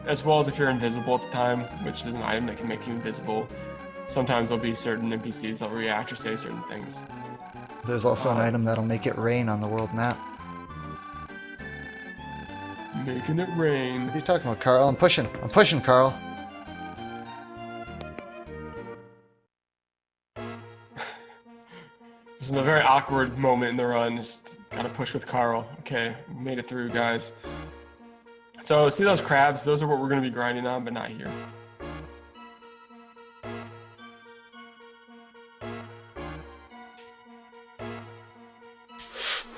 as well as if you're invisible at the time, which is an item that can make you invisible. Sometimes there'll be certain NPCs that will react or say certain things. There's also an item that'll make it rain on the world map. Making it rain. What are you talking about, Carl? I'm pushing, Carl. Just in a very awkward moment in the run, just gotta push with Carl. Okay, made it through, guys. So, see those crabs? Those are what we're gonna be grinding on, but not here.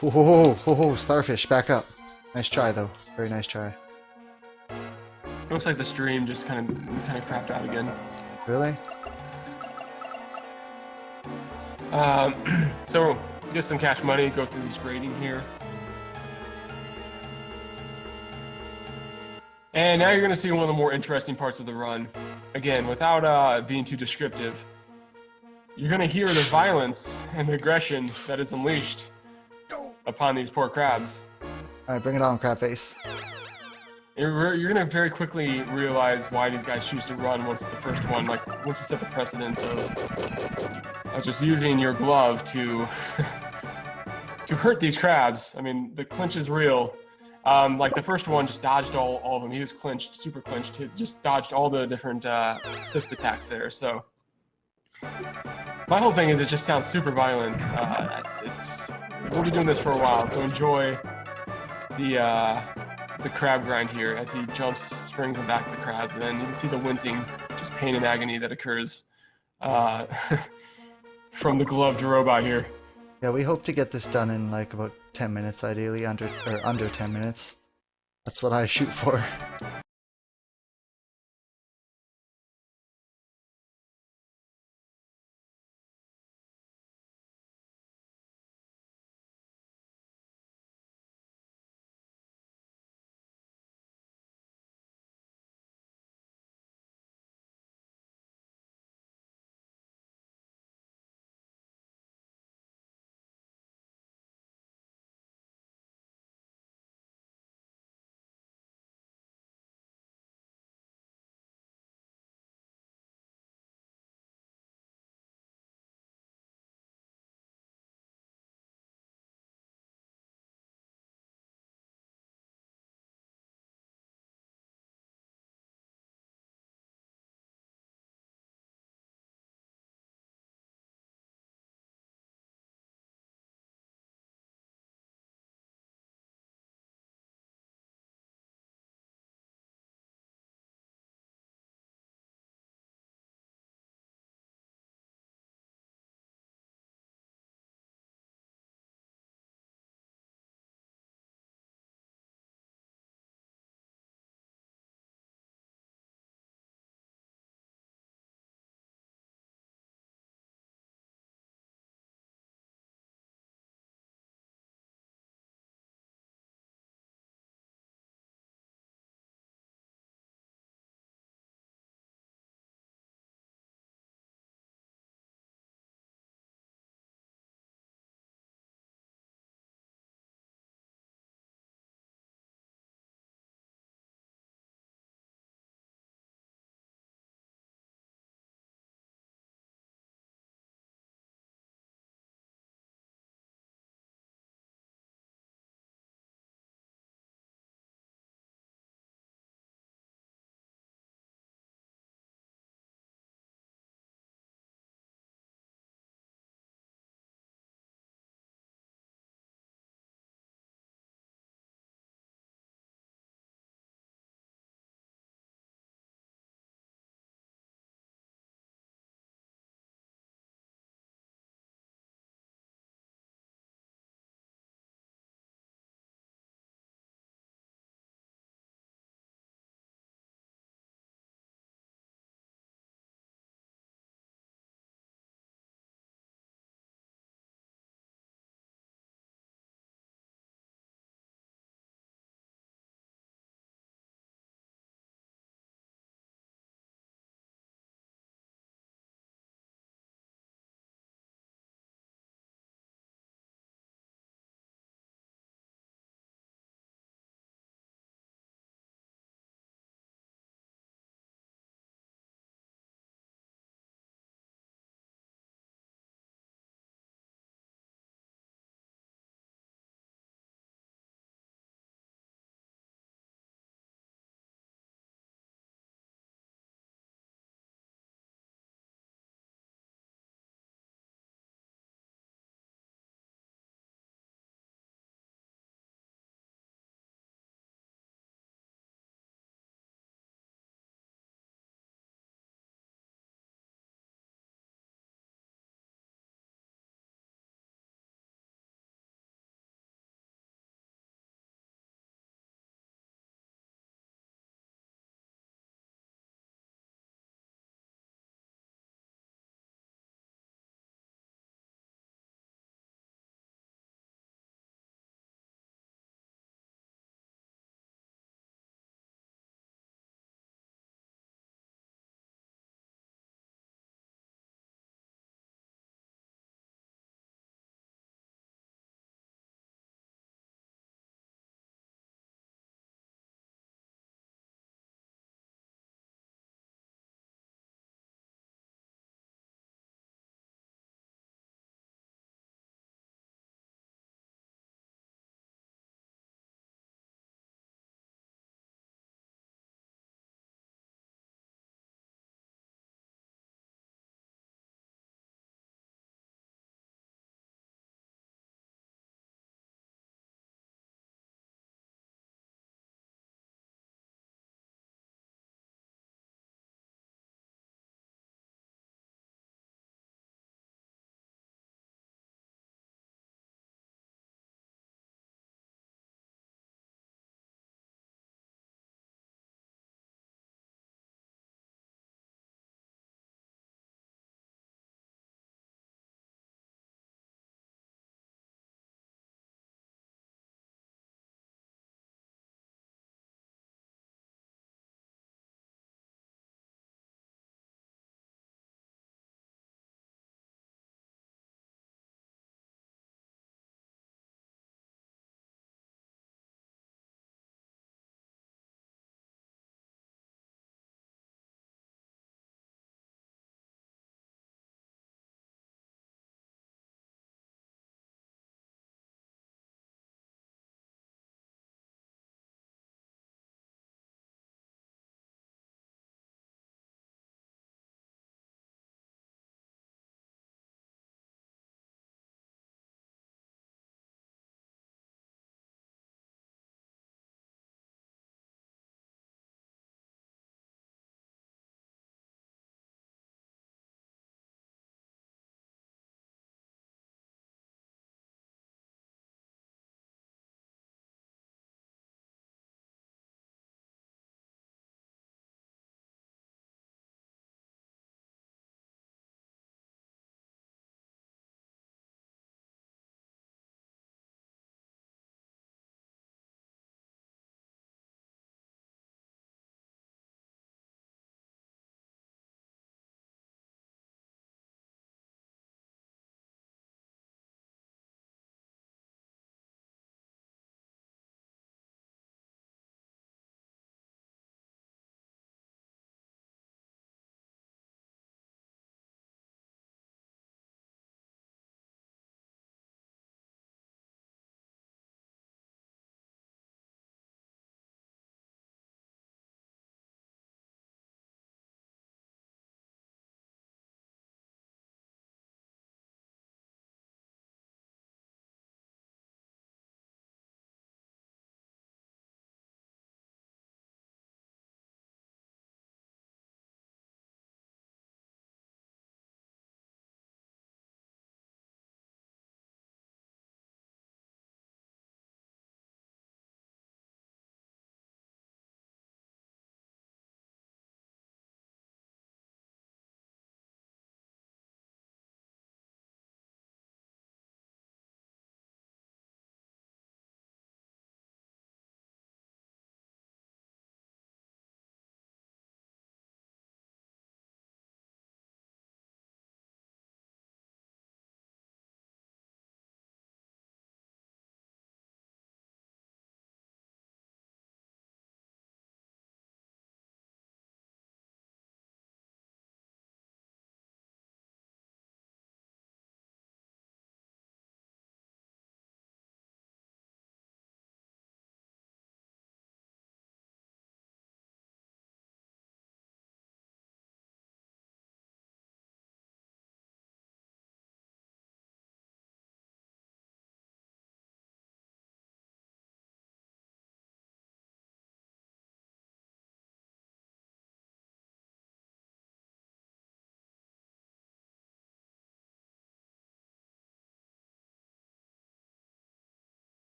Whoa, starfish, back up. Nice try, though. Very nice try. Looks like the stream just kind of crapped out again. Really? So, get some cash money, go through this grading here. And now you're going to see one of the more interesting parts of the run. Again, without being too descriptive, you're going to hear the violence and the aggression that is unleashed upon these poor crabs. Alright, bring it on, Crabface. You're going to very quickly realize why these guys choose to run once the first one, like, once you set the precedence of just using your glove to to hurt these crabs. I mean, the clinch is real. Like the first one just dodged all of them. He was clinched, super clinched. He just dodged all the different fist attacks there. So my whole thing is it just sounds super violent. We'll be doing this for a while, so enjoy the crab grind here as he jumps, springs on back of the crabs, and then you can see the wincing, just pain and agony that occurs from the gloved robot here. Yeah, we hope to get this done in like about 10 minutes, ideally, under 10 minutes. That's what I shoot for.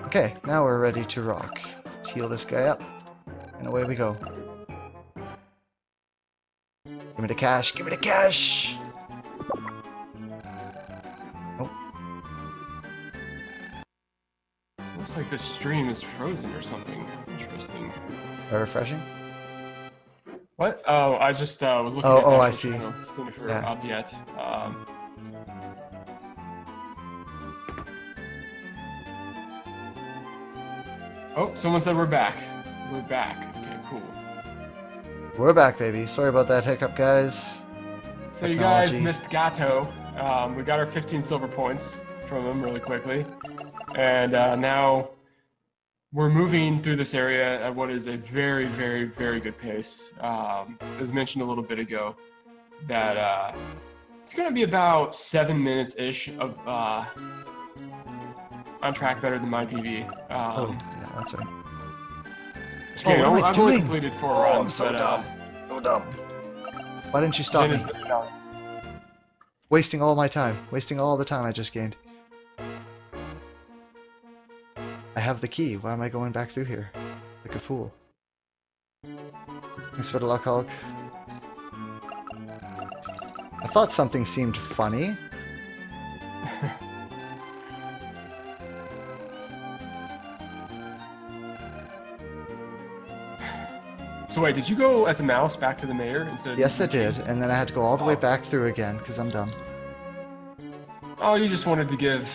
Okay, now we're ready to rock. Let's heal this guy up, and away we go. Give me the cash, give me the cash! Oh, It looks like this stream is frozen or something. Interesting. refreshing? What? Oh, I just was looking Oh, at the I actual see. channel, seeing if we're Yeah. up yet. Oh, someone said we're back. We're back. Okay, cool. We're back, baby. Sorry about that hiccup, guys. So you guys Technology. missed Gato. We got our 15 silver points from him really quickly. And now we're moving through this area at what is a very, very, very good pace. It was mentioned a little bit ago that it's going to be about 7 minutes-ish of on track better than my PB. Oh, yeah, that's right. Just kidding. what am I I've only doing? completed 4 Oh, runs, I'm so but dumb. So dumb. Why didn't you stop Jen me? is Wasting all my time. Wasting all the time I just gained. I have the key. Why am I going back through here? Like a fool. Thanks for the luck, Hulk. I thought something seemed funny. So wait, did you go as a mouse back to the mayor instead of Yes, I using the did, key? and then I had to go all the way Oh. back through again because I'm dumb. Oh, you just wanted to give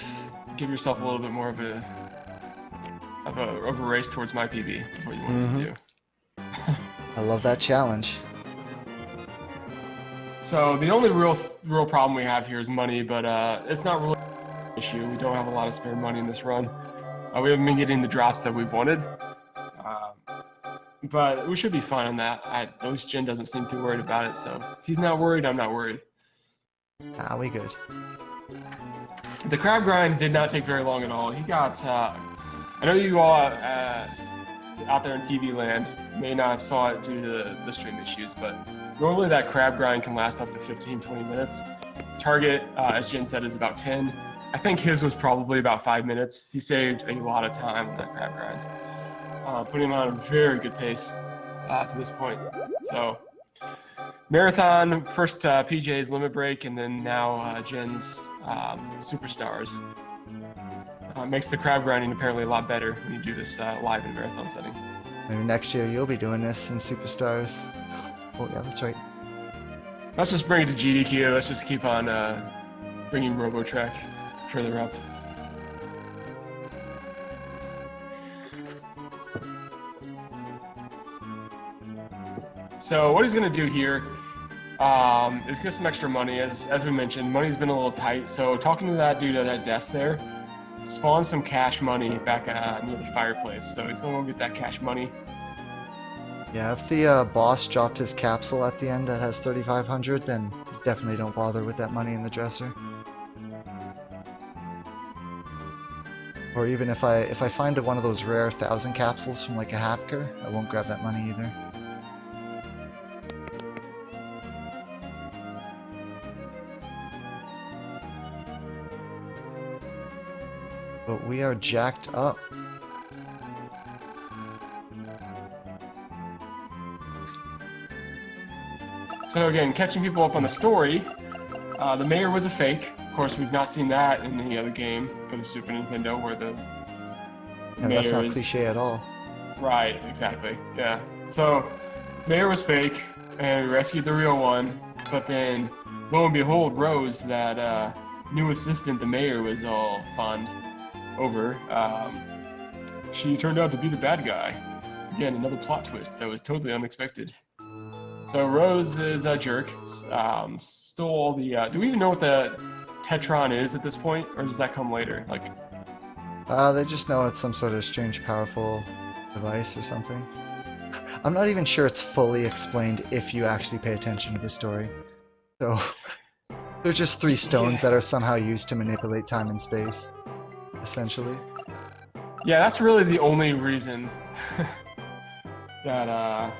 yourself a little bit more of a race towards my PB. That's what you wanted to do. I love that challenge. So the only real problem we have here is money, but it's not really an issue. We don't have a lot of spare money in this run. We haven't been getting the drops that we've wanted, but we should be fine on that. At least Jin doesn't seem too worried about it, so if he's not worried, I'm not worried. Ah, we good. The crab grind did not take very long at all. He got, I know you all out there in TV land may not have saw it due to the stream issues, but normally that crab grind can last up to 15-20 minutes. Target, as Jen said, is about 10. I think his was probably about 5 minutes. He saved a lot of time on that crab grind, putting him on a very good pace to this point. So, marathon, first PJ's limit break, and then now Jen's superstars. Makes the crab grinding apparently a lot better when you do this live in a marathon setting. Maybe next year you'll be doing this in Superstars. Oh yeah, that's right. Let's just bring it to GDQ. Let's just keep on bringing Robotrek further up. So what he's going to do here is get some extra money. As we mentioned, money's been a little tight. So talking to that dude at that desk there, spawn some cash money back near the fireplace. So he's going to go get that cash money. Yeah, if the boss dropped his capsule at the end that has 3,500, then definitely don't bother with that money in the dresser. Or even if I find one of those rare 1,000 capsules from like a hacker, I won't grab that money either. But we are jacked up. So again, catching people up on the story, the mayor was a fake. Of course, we've not seen that in any other game for the Super Nintendo where the Yeah, mayor that's not is cliche at all. Right, exactly. Yeah. So, mayor was fake, and we rescued the real one. But then, lo and behold, Rose, that new assistant the mayor was all fond over, she turned out to be the bad guy. Again, another plot twist that was totally unexpected. So Rose is a jerk. Stole all the. Do we even know what the Tetron is at this point, or does that come later? Like, They just know it's some sort of strange, powerful device or something. I'm not even sure it's fully explained if you actually pay attention to the story. So, they're just 3 stones that are somehow used to manipulate time and space, essentially. yeah, that's really the only reason that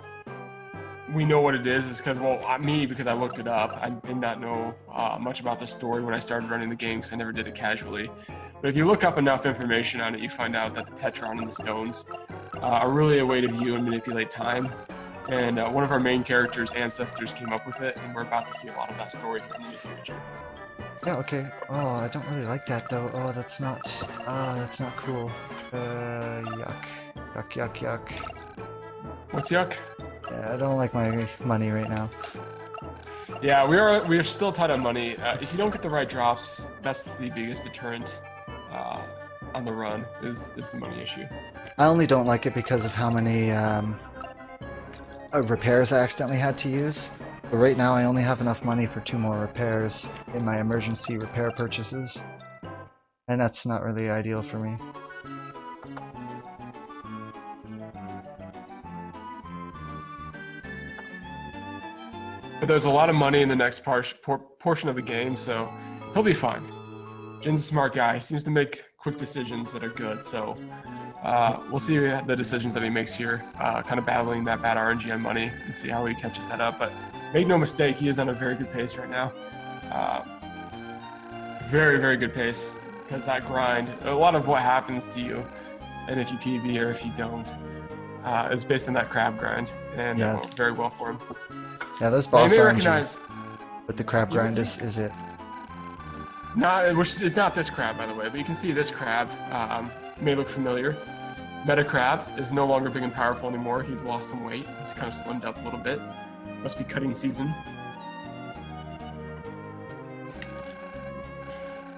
we know what it is because, well, because I looked it up. I did not know much about the story when I started running the game because I never did it casually. But But if you look up enough information on it, you find out that the Tetron and the stones are really a way to view and manipulate time. And one of our main characters' ancestors came up with it, and we're about to see a lot of that story here in the near future. Yeah, okay. Oh, I don't really like that though. Oh, that's not cool. Yuck. Yuck, yuck, yuck. What's yuck? Yeah, I don't like my money right now. Yeah, we are still tight on money. If you don't get the right drops, that's the biggest deterrent on the run, is the money issue. I only don't like it because of how many repairs I accidentally had to use. But right now I only have enough money for 2 more repairs in my emergency repair purchases. And that's not really ideal for me. But there's a lot of money in the next portion of the game, so he'll be fine. Jin's a smart guy. He seems to make quick decisions that are good, so we'll see the decisions that he makes here, kind of battling that bad RNG on money and see how he catches that up. But make no mistake, he is on a very good pace right now. Very, very good pace, because that grind, a lot of what happens to you, and if you PB or if you don't, is based on that crab grind, and Yeah. it went very well for him. Yeah, those Now, boss you may RNG recognize, with the crab grind is it. which is not this crab, by the way, but you can see this crab may look familiar. Meta Crab is no longer big and powerful anymore. He's lost some weight. He's kind of slimmed up a little bit. Must be cutting season.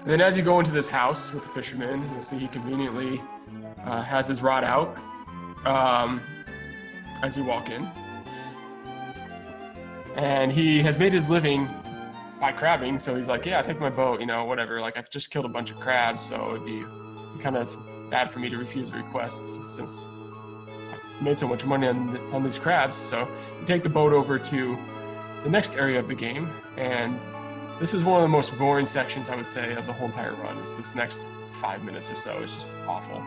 And then as you go into this house with the fisherman, you'll see he conveniently has his rod out as you walk in. And he has made his living by crabbing, so he's like, yeah, take my boat, you know, whatever. Like, I've just killed a bunch of crabs, so it'd be kind of bad for me to refuse the requests since I made so much money on these crabs. So you take the boat over to the next area of the game, and this is one of the most boring sections, I would say, of the whole entire run. Is this next 5 minutes or so. It's just awful.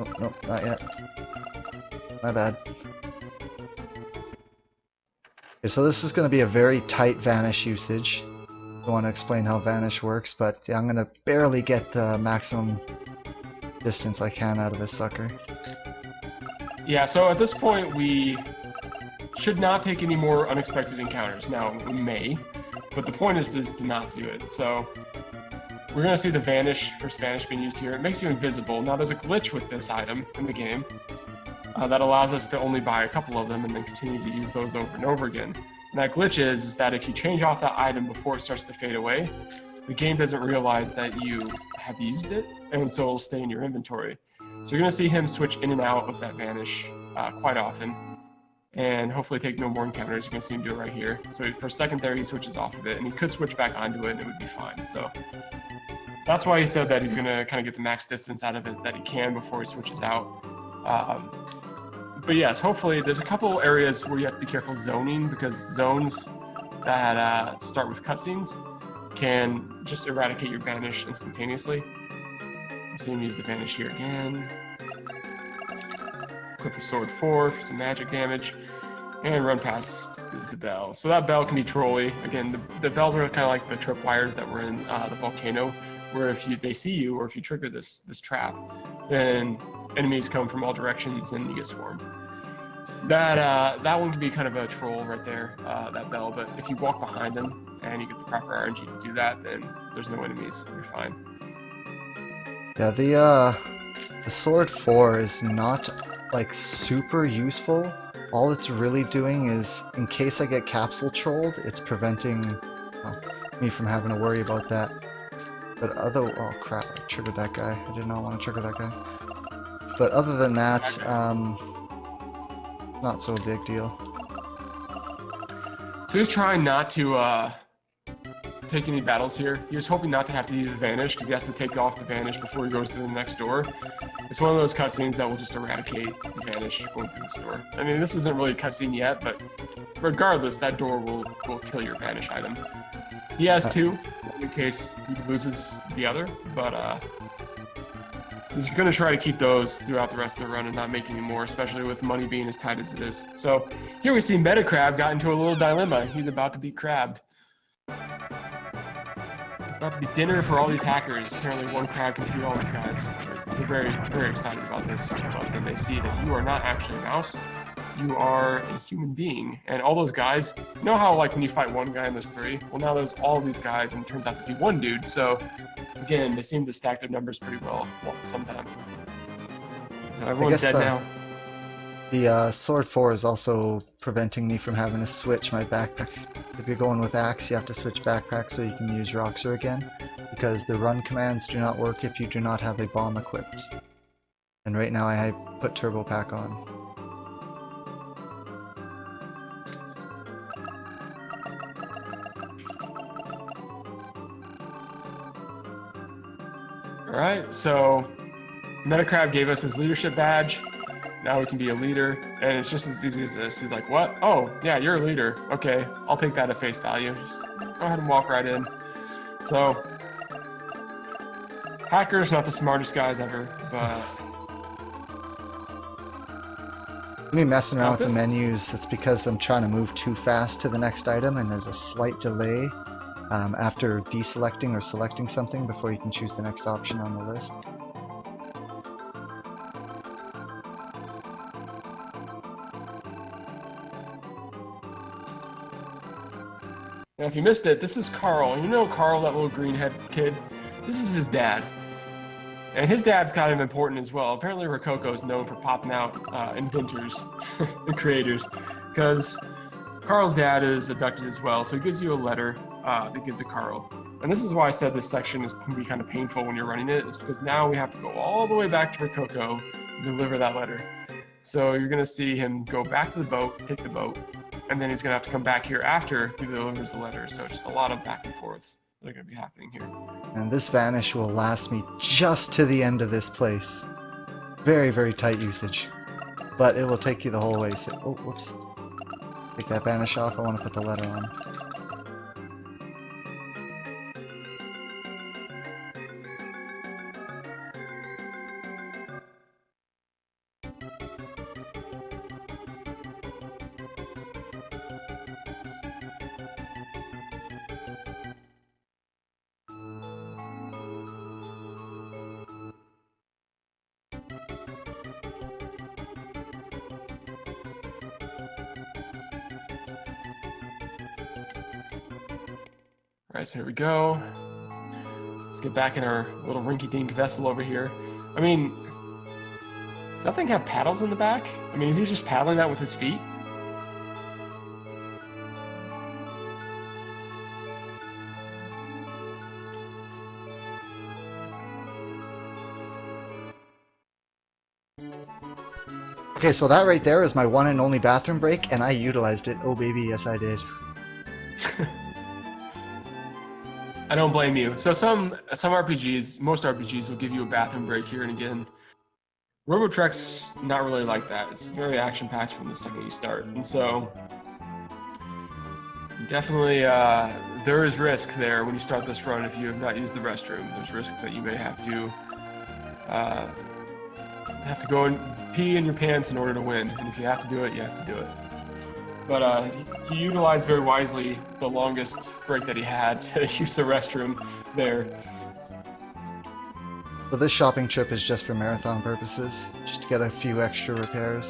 Oh, no, not yet. My bad. Okay, so this is going to be a very tight vanish usage. I want to explain how vanish works, but yeah, I'm going to barely get the maximum distance I can out of this sucker. Yeah, so at this point, we should not take any more unexpected encounters. Now, we may, but the point is to not do it. So we're going to see the first vanish being used here. It makes you invisible. Now, there's a glitch with this item in the game that allows us to only buy a couple of them and then continue to use those over and over again. And that glitch is that if you change off that item before it starts to fade away, the game doesn't realize that you have used it, and so it'll stay in your inventory. So you're going to see him switch in and out of that vanish quite often, and hopefully take no more encounters. You're going to see him do it right here. So for a second there, he switches off of it, and he could switch back onto it, and it would be fine. So that's why he said that he's going to kind of get the max distance out of it that he can before he switches out. But yes, hopefully there's a couple areas where you have to be careful zoning, because zones that start with cutscenes can just eradicate your vanish instantaneously. You see him use the vanish here again. Equip the sword 4 for some magic damage, and run past the bell. So that bell can be trolly. Again, the bells are kind of like the tripwires that were in the volcano, where if they see you, or if you trigger this trap, then enemies come from all directions and you get swarmed. That one can be kind of a troll right there, that bell, but if you walk behind them and you get the proper RNG to do that, then there's no enemies. You're fine. Yeah, the sword 4 is not like super useful. All it's really doing is, in case I get capsule trolled, it's preventing me from having to worry about that. But oh crap, I triggered that guy. I did not want to trigger that guy. But other than that, not so a big deal. So he's trying not to take any battles here. He was hoping not to have to use Vanish, because he has to take off the Vanish before he goes to the next door. It's one of those cutscenes that will just eradicate the Vanish going through the door. I mean, this isn't really a cutscene yet, but regardless, that door will kill your Vanish item. He has two, in case he loses the other, but He's going to try to keep those throughout the rest of the run and not make any more, especially with money being as tight as it is. So here we see Metacrab got into a little dilemma. He's about to be crabbed. It's about to be dinner for all these hackers. Apparently one crab can feed all these guys. They're very, very excited about this. But then they see that you are not actually a mouse. You are a human being. And all those guys, you know how like when you fight one guy and there's three? Well, now there's all these guys and it turns out to be one dude. So again, they seem to stack their numbers pretty well sometimes. So everyone's dead now. The Sword 4 is also preventing me from having to switch my backpack. If you're going with Axe, you have to switch backpack so you can use Roxer again, because the run commands do not work if you do not have a bomb equipped. And right now I put Turbo Pack on. Alright, so Metacrab gave us his leadership badge. Now we can be a leader, and it's just as easy as this. He's like, what? Oh, yeah, you're a leader. Okay, I'll take that at face value. Just go ahead and walk right in. So, Hacker's not the smartest guys ever, but... Me messing around with the menus, it's because I'm trying to move too fast to the next item, and there's a slight delay after deselecting or selecting something before you can choose the next option on the list. Now, if you missed it, this is Carl. You know Carl, that little green-head kid? This is his dad. And his dad's kind of important as well. Apparently Rococo is known for popping out inventors and creators, because Carl's dad is abducted as well, so he gives you a letter to give to Carl. And this is why I said this section can be kind of painful when you're running it, is because now we have to go all the way back to Rococo and deliver that letter. So you're going to see him go back to the boat, take the boat, and then he's going to have to come back here after he delivers the letter. So just a lot of back and forths that are going to be happening here. And this vanish will last me just to the end of this place. Very, very tight usage. But it will take you the whole way. So, oh, whoops. Take that vanish off. I want to put the letter on. Alright, so here we go. Let's get back in our little rinky-dink vessel over here. I mean, does that thing have paddles in the back? I mean, is he just paddling that with his feet? Okay, so that right there is my one and only bathroom break, and I utilized it. Oh baby, yes I did. I don't blame you. So some RPGs, most RPGs will give you a bathroom break here and again. Robotrek's not really like that. It's very action-packed from the second you start. And so, definitely, there is risk there when you start this run if you have not used the restroom. There's risk that you may have to go and pee in your pants in order to win. And if you have to do it, you have to do it. But he utilized very wisely the longest break that he had to use the restroom there. So this shopping trip is just for marathon purposes, just to get a few extra repairs.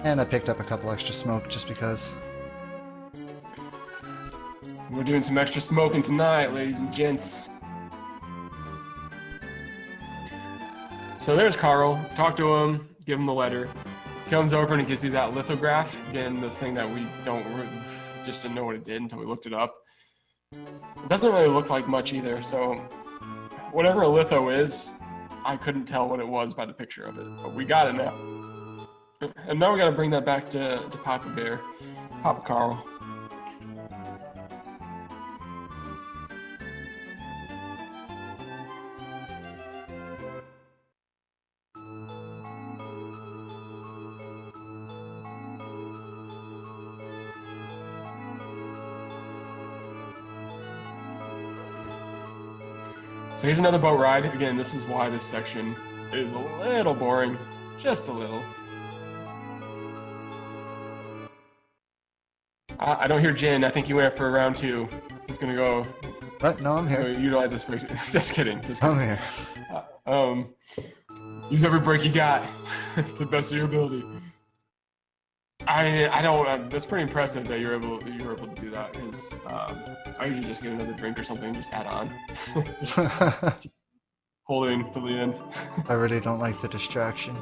And I picked up a couple extra smoke just because. We're doing some extra smoking tonight, ladies and gents. So there's Carl. Talk to him, give him the letter. Comes over and he gives you that lithograph. Again, the thing that we just didn't know what it did until we looked it up. It doesn't really look like much either, so whatever a litho is, I couldn't tell what it was by the picture of it, but we got it now. And now we gotta bring that back to Papa Bear, Papa Carl. So here's another boat ride. Again, this is why this section is a little boring. Just a little. I don't hear Jin. I think he went for round 2. He's gonna go. What? No, I'm here. Utilize this break. Just kidding. Just kidding. I'm here. Use every break you got to the best of your ability. I don't. That's pretty impressive that you're able to do that. Because I usually just get another drink or something and just add on. Holding till the end. I really don't like the distraction.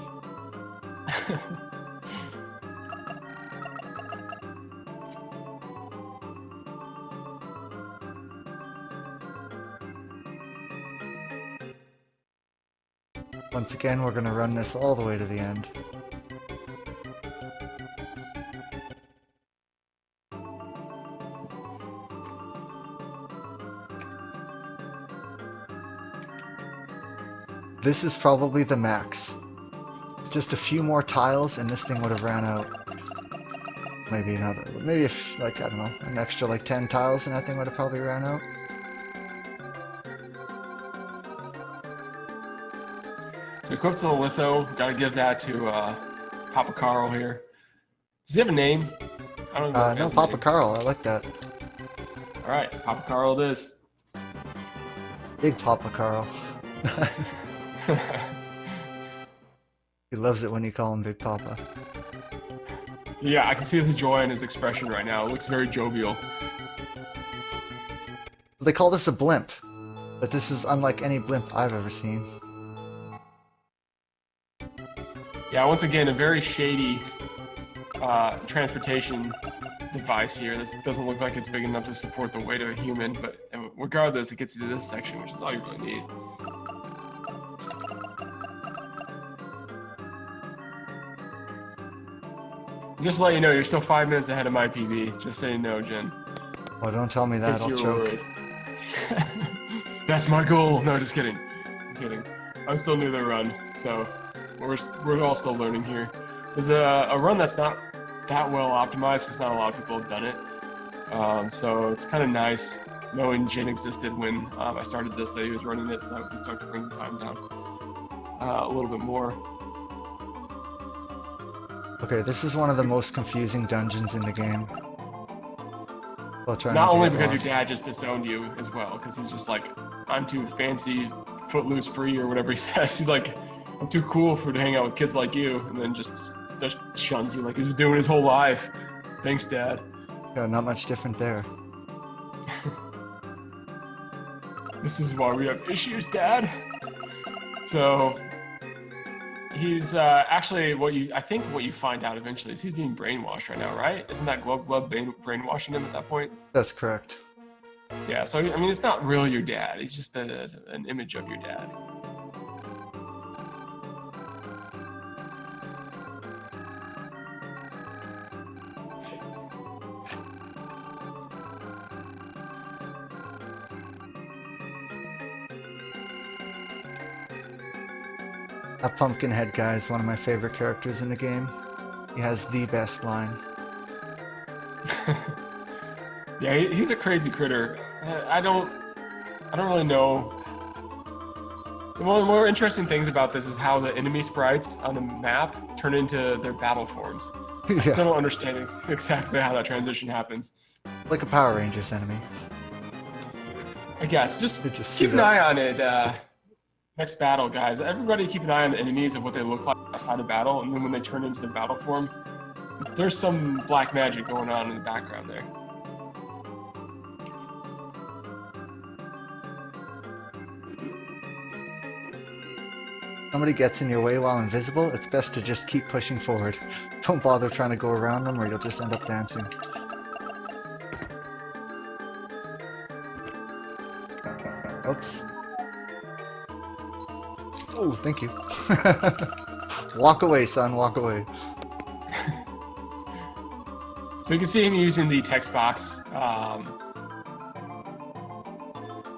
Once again, we're going to run this all the way to the end. This is probably the max. Just a few more tiles and this thing would have ran out. Maybe another, maybe if, like, I don't know, an extra like 10 tiles and that thing would have probably ran out. So equips to the litho, gotta give that to Papa Carl here. Does he have a name? I don't know. No, Papa Carl, I like that. Alright, Papa Carl it is. Big Papa Carl. He loves it when you call him Big Papa. Yeah, I can see the joy in his expression right now. It looks very jovial. They call this a blimp, but this is unlike any blimp I've ever seen. Yeah, once again, a very shady transportation device here. This doesn't look like it's big enough to support the weight of a human, but regardless, it gets you to this section, which is all you really need. Just to let you know, you're still 5 minutes ahead of my PB. Just so you know, Jen. Well, don't tell me that, I'll choke. That's my goal! No, just kidding. I'm kidding. I'm still new to the run, so we're all still learning here. There's a run that's not that well optimized because not a lot of people have done it. So it's kind of nice knowing Jin existed when I started this, that he was running it, so that we can start to bring the time down a little bit more. Okay, this is one of the most confusing dungeons in the game. Not only because your dad just disowned you as well, because he's just like, I'm too fancy, footloose free, or whatever he says. He's like, I'm too cool to hang out with kids like you, and then just shuns you like he's been doing his whole life. Thanks, Dad. Yeah, not much different there. This is why we have issues, Dad. So he's actually I think what you find out eventually is he's being brainwashed right now, right? Isn't that Glove brainwashing him at that point? That's correct. Yeah, so I mean, it's not really your dad. He's just an image of your dad. That Pumpkinhead guy is one of my favorite characters in the game. He has the best line. Yeah, he's a crazy critter. I don't really know. One of the more interesting things about this is how the enemy sprites on the map turn into their battle forms. I still don't understand exactly how that transition happens. Like a Power Rangers enemy. I guess. Just keep an eye on it. Next battle, guys. Everybody keep an eye on the enemies of what they look like outside of battle, and then when they turn into the battle form, there's some black magic going on in the background there. Somebody gets in your way while invisible, it's best to just keep pushing forward. Don't bother trying to go around them or you'll just end up dancing. Oops. Oh, thank you. Walk away, son, walk away. So you can see him using the text box.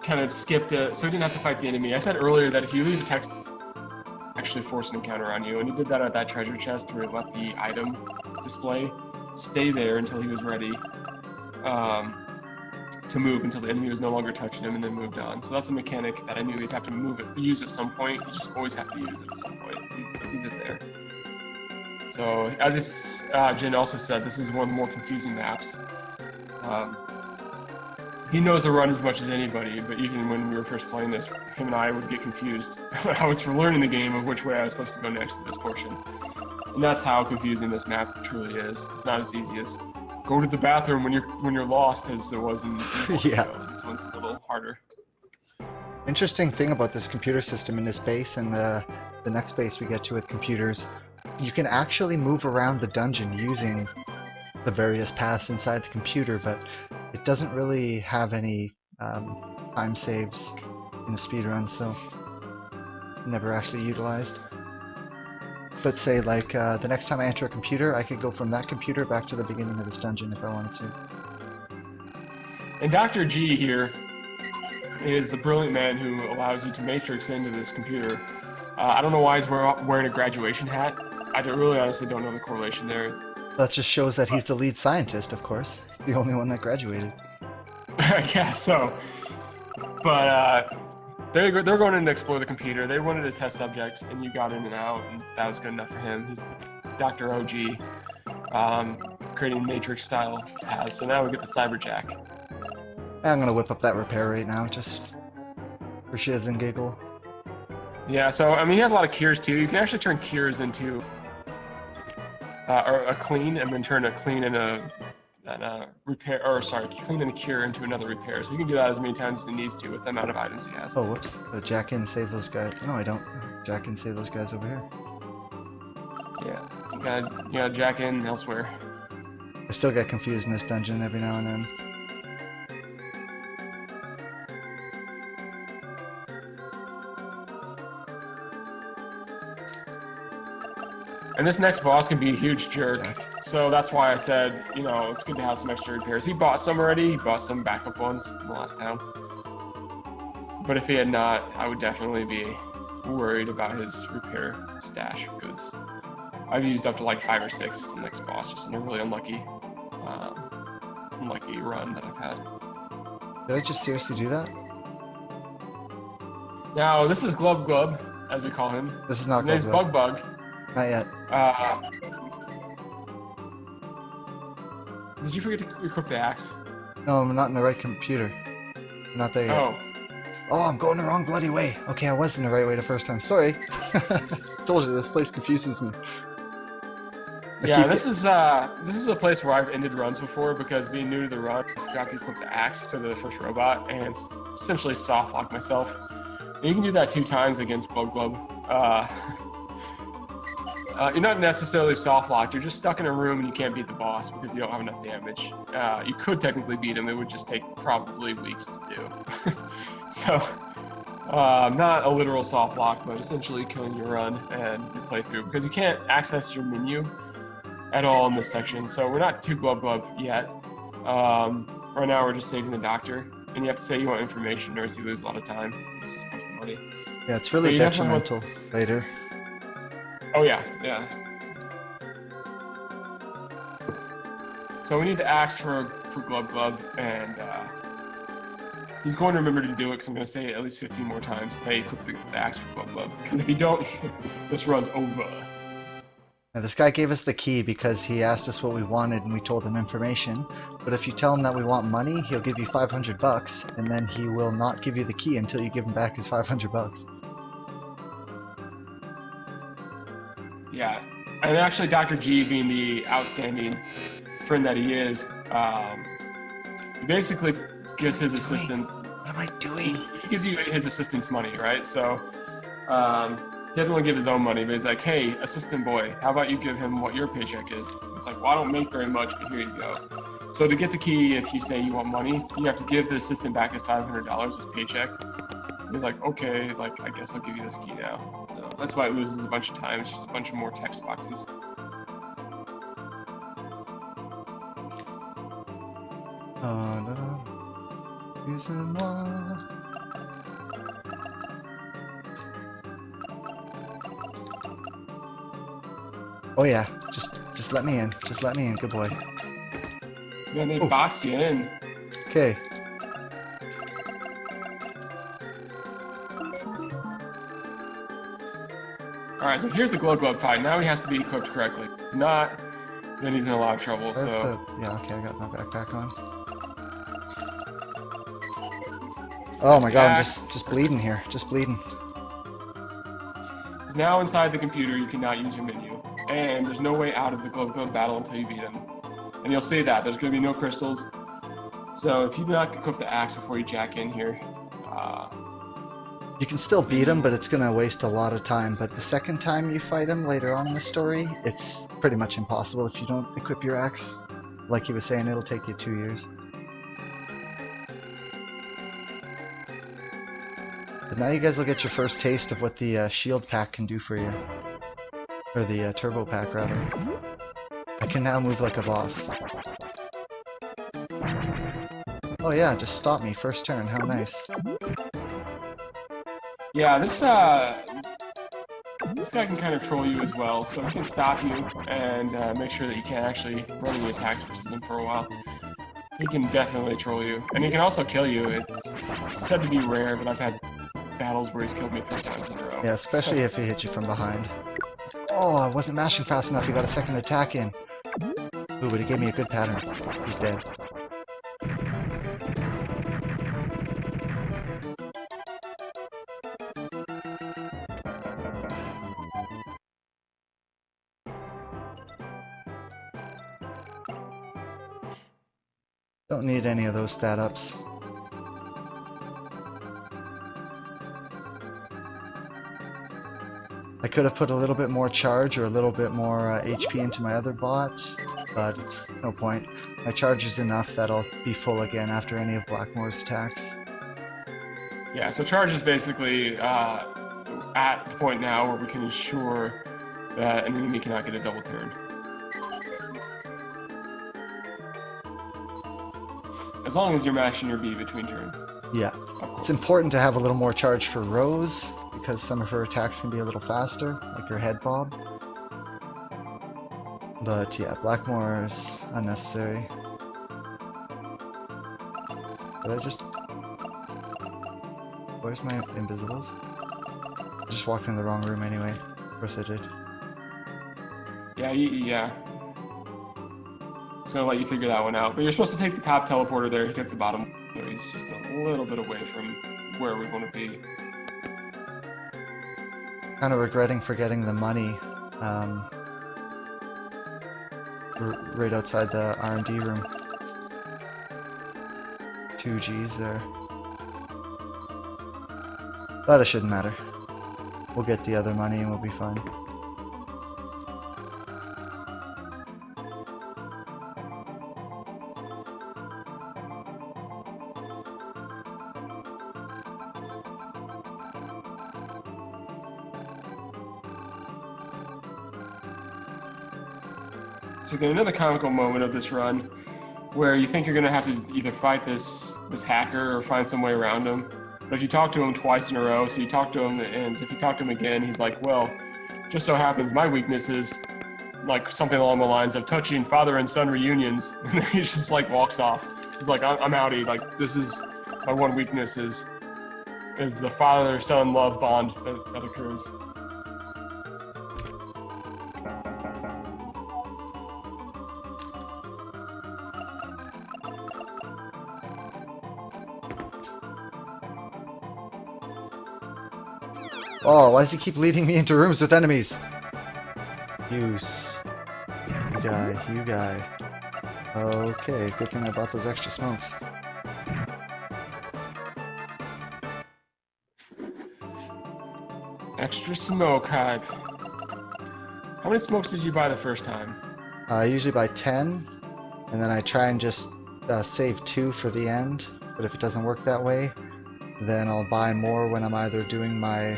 Kind of skipped it, so he didn't have to fight the enemy. I said earlier that if you leave a text actually force an encounter on you, and he did that at that treasure chest where he let the item display stay there until he was ready. to move until the enemy was no longer touching him and then moved on. So that's a mechanic that I knew he'd have to use at some point. You just always have to use it at some point. Leave it there. So as Jin also said, this is one of the more confusing maps. He knows the run as much as anybody, but even when we were first playing this, him and I would get confused. I was learning the game of which way I was supposed to go next to this portion. And that's how confusing this map truly is. It's not as easy as go to the bathroom when you're lost as it was in Yeah. This one's a little harder. Interesting thing about this computer system in this base and the next base we get to with computers, you can actually move around the dungeon using the various paths inside the computer, but it doesn't really have any time saves in the speedrun, so never actually utilized. But say like the next time I enter a computer, I could go from that computer back to the beginning of this dungeon if I wanted to. And Dr. G here is the brilliant man who allows you to matrix into this computer. I don't know why he's wearing a graduation hat. I really honestly don't know the correlation there. That just shows that he's the lead scientist, of course. He's the only one that graduated. I guess so. But they're going in to explore the computer. They wanted a test subject, and you got in and out, and that was good enough for him. He's Dr. OG, creating Matrix-style paths. So now we get the Cyberjack. I'm gonna whip up that repair right now, just for shiz and giggle. Yeah, so I mean, he has a lot of cures too. You can actually turn cures into or a clean, and then turn a clean and a repair, or sorry, clean and a cure into another repair. So you can do that as many times as he needs to with the amount of items he has. Oh, whoops. Jack in and save those guys. No, I don't. Jack in and save those guys over here. Yeah, you gotta jack in elsewhere. I still get confused in this dungeon every now and then. And this next boss can be a huge jerk. Okay. So that's why I said, you know, it's good to have some extra repairs. He bought some already. He bought some backup ones in the last town. But if he had not, I would definitely be worried about his repair stash, because I've used up to like 5 or 6 in the next boss, just in a really unlucky run that I've had. Did I just seriously do that? Now, this is Glub Glub, as we call him. This is not His name's Glub Bug Glub. Bug. Not yet. Did you forget to equip the axe? No, I'm not in the right computer. I'm not there yet. Oh. Oh, I'm going the wrong bloody way. Okay, I was in the right way the first time. Sorry. Told you, this place confuses me. Yeah, this is a place where I've ended runs before, because being new to the run, I forgot to equip the axe to the first robot and essentially soft lock myself. And you can do that 2 times against Glub Glub. You're not necessarily soft locked, you're just stuck in a room and you can't beat the boss because you don't have enough damage. You could technically beat him, it would just take probably weeks to do. So, not a literal soft lock, but essentially killing your run and your playthrough, because you can't access your menu at all in this section. So we're not too Glub Glub yet. Right now we're just saving the doctor, and you have to say you want information or else you lose a lot of time. It's supposed to money. Yeah, it's really detrimental later. Oh yeah, yeah. So we need the axe for Glub Glub, and he's going to remember to do it, because I'm going to say it at least 15 more times. Hey, equip the axe for Glub Glub, because if you don't, this run's over. Now, this guy gave us the key because he asked us what we wanted and we told him information. But if you tell him that we want money, he'll give you 500 bucks, and then he will not give you the key until you give him back his 500 bucks. Yeah, and actually Dr. G, being the outstanding friend that he is, he basically gives his assistant... What am I doing? He gives you his assistant's money, right? So, he doesn't want to give his own money, but he's like, hey, assistant boy, how about you give him what your paycheck is? It's like, well, I don't make very much, but here you go. So to get the key, if you say you want money, you have to give the assistant back his $500, his paycheck. He's like, okay, like, I guess I'll give you this key now. So that's why it loses a bunch of time. It's just a bunch of more text boxes. Oh yeah, just let me in. Just let me in, good boy. Then they boxed you in. Okay, Alright, so here's the glow glove fight. Now he has to be equipped correctly. If not, then he's in a lot of trouble, Where's so... yeah, okay, I got my backpack on. Oh my god, I'm just bleeding here. Just bleeding. He's now inside the computer, you cannot use your menu. And there's no way out of the glow glove battle until you beat him. And you'll see that, there's going to be no crystals. So if you do not equip the axe before you jack in here... You can still beat him, but it's going to waste a lot of time. But the second time you fight him later on in the story, it's pretty much impossible if you don't equip your axe. Like he was saying, it'll take you 2 years. But now you guys will get your first taste of what the shield pack can do for you. Or the turbo pack, rather. I can now move like a boss. Oh yeah, just stop me first turn, how nice. Yeah, this guy can kind of troll you as well, so he can stop you and make sure that you can't actually run any attacks versus him for a while. He can definitely troll you, and he can also kill you. It's said to be rare, but I've had battles where he's killed me 3 times in a row. Yeah, especially if he hits you from behind. Oh, I wasn't mashing fast enough, he got a second attack in. Ooh, but he gave me a good pattern. He's dead. Don't need any of those stat ups. I could have put a little bit more charge or a little bit more HP into my other bots, but it's no point. My charge is enough that I'll be full again after any of Blackmore's attacks. Yeah, so charge is basically at the point now where we can ensure that an enemy cannot get a double turn. As long as you're mashing your B between turns. Yeah. It's important to have a little more charge for Rose, because some of her attacks can be a little faster, like her head bob. But yeah, Blackmore is unnecessary. Did I just... Where's my invisibles? I just walked in the wrong room anyway. Of course I did. Yeah, yeah. So I'll let you figure that one out. But you're supposed to take the top teleporter there, he took the bottom. So he's just a little bit away from where we want to be. Kind of regretting forgetting the money right outside the R&D room. 2 G's there. But it shouldn't matter. We'll get the other money and we'll be fine. So again, another comical moment of this run, where you think you're going to have to either fight this hacker or find some way around him. But if you talk to him twice in a row, so you talk to him, and if you talk to him again, he's like, well, just so happens my weakness is like something along the lines of touching father and son reunions, and then he just like walks off. He's like, I'm outie, like this is, my one weakness is the father-son love bond that occurs. Oh, why does he keep leading me into rooms with enemies? You guy. Okay, good thing I bought those extra smokes. Extra smoke hype. How many smokes did you buy the first time? I usually buy 10, and then I try and just save 2 for the end, but if it doesn't work that way, then I'll buy more when I'm either doing my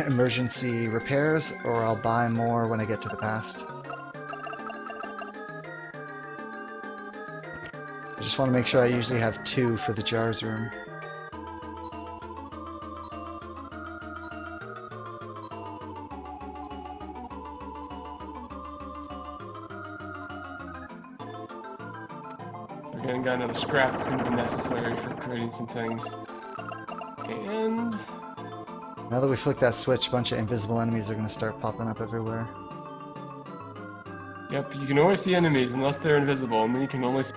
emergency repairs, or I'll buy more when I get to the past. I just want to make sure I usually have 2 for the jars room. So again, got another scrap that's going to be necessary for creating some things. And... Now that we flick that switch, a bunch of invisible enemies are going to start popping up everywhere. Yep, you can always see enemies unless they're invisible, and then you can only see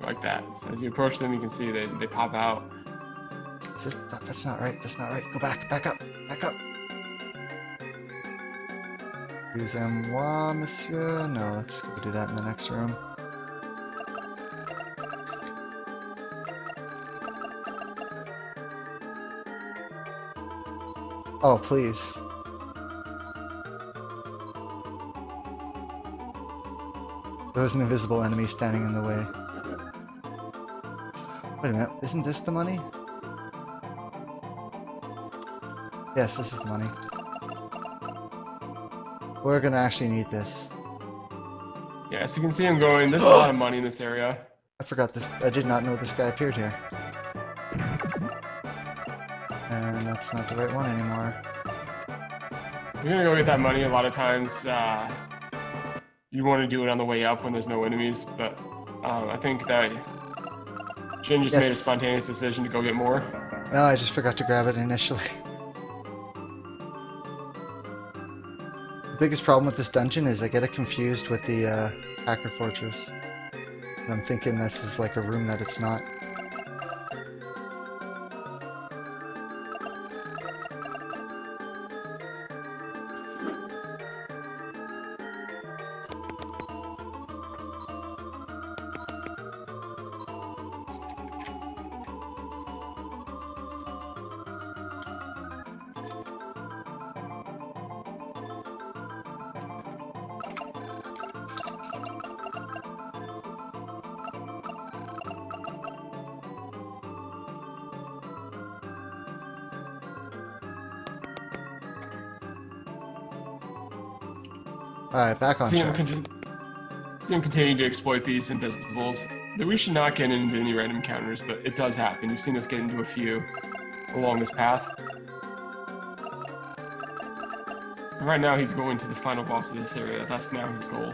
like that. So as you approach them, you can see they pop out. That's not right. That's not right. Go back. Back up. Back up. Excusez-moi, monsieur. No, let's go do that in the next room. Oh, please. There was an invisible enemy standing in the way. Wait a minute, isn't this the money? Yes, this is the money. We're gonna actually need this. Yeah, so you can see him going. There's a lot of money in this area. I forgot this. I did not know this guy appeared here. And that's not the right one anymore. You're gonna go get that money. A lot of times, you want to do it on the way up when there's no enemies, but I think that Jin just made a spontaneous decision to go get more. No, I just forgot to grab it initially. The biggest problem with this dungeon is I get it confused with the Hacker Fortress. And I'm thinking this is like a room that it's not. Alright, back on track. See him continue to exploit these invisibles. We should not get into any random encounters, but it does happen. You've seen us get into a few along this path. And right now he's going to the final boss of this area. That's now his goal.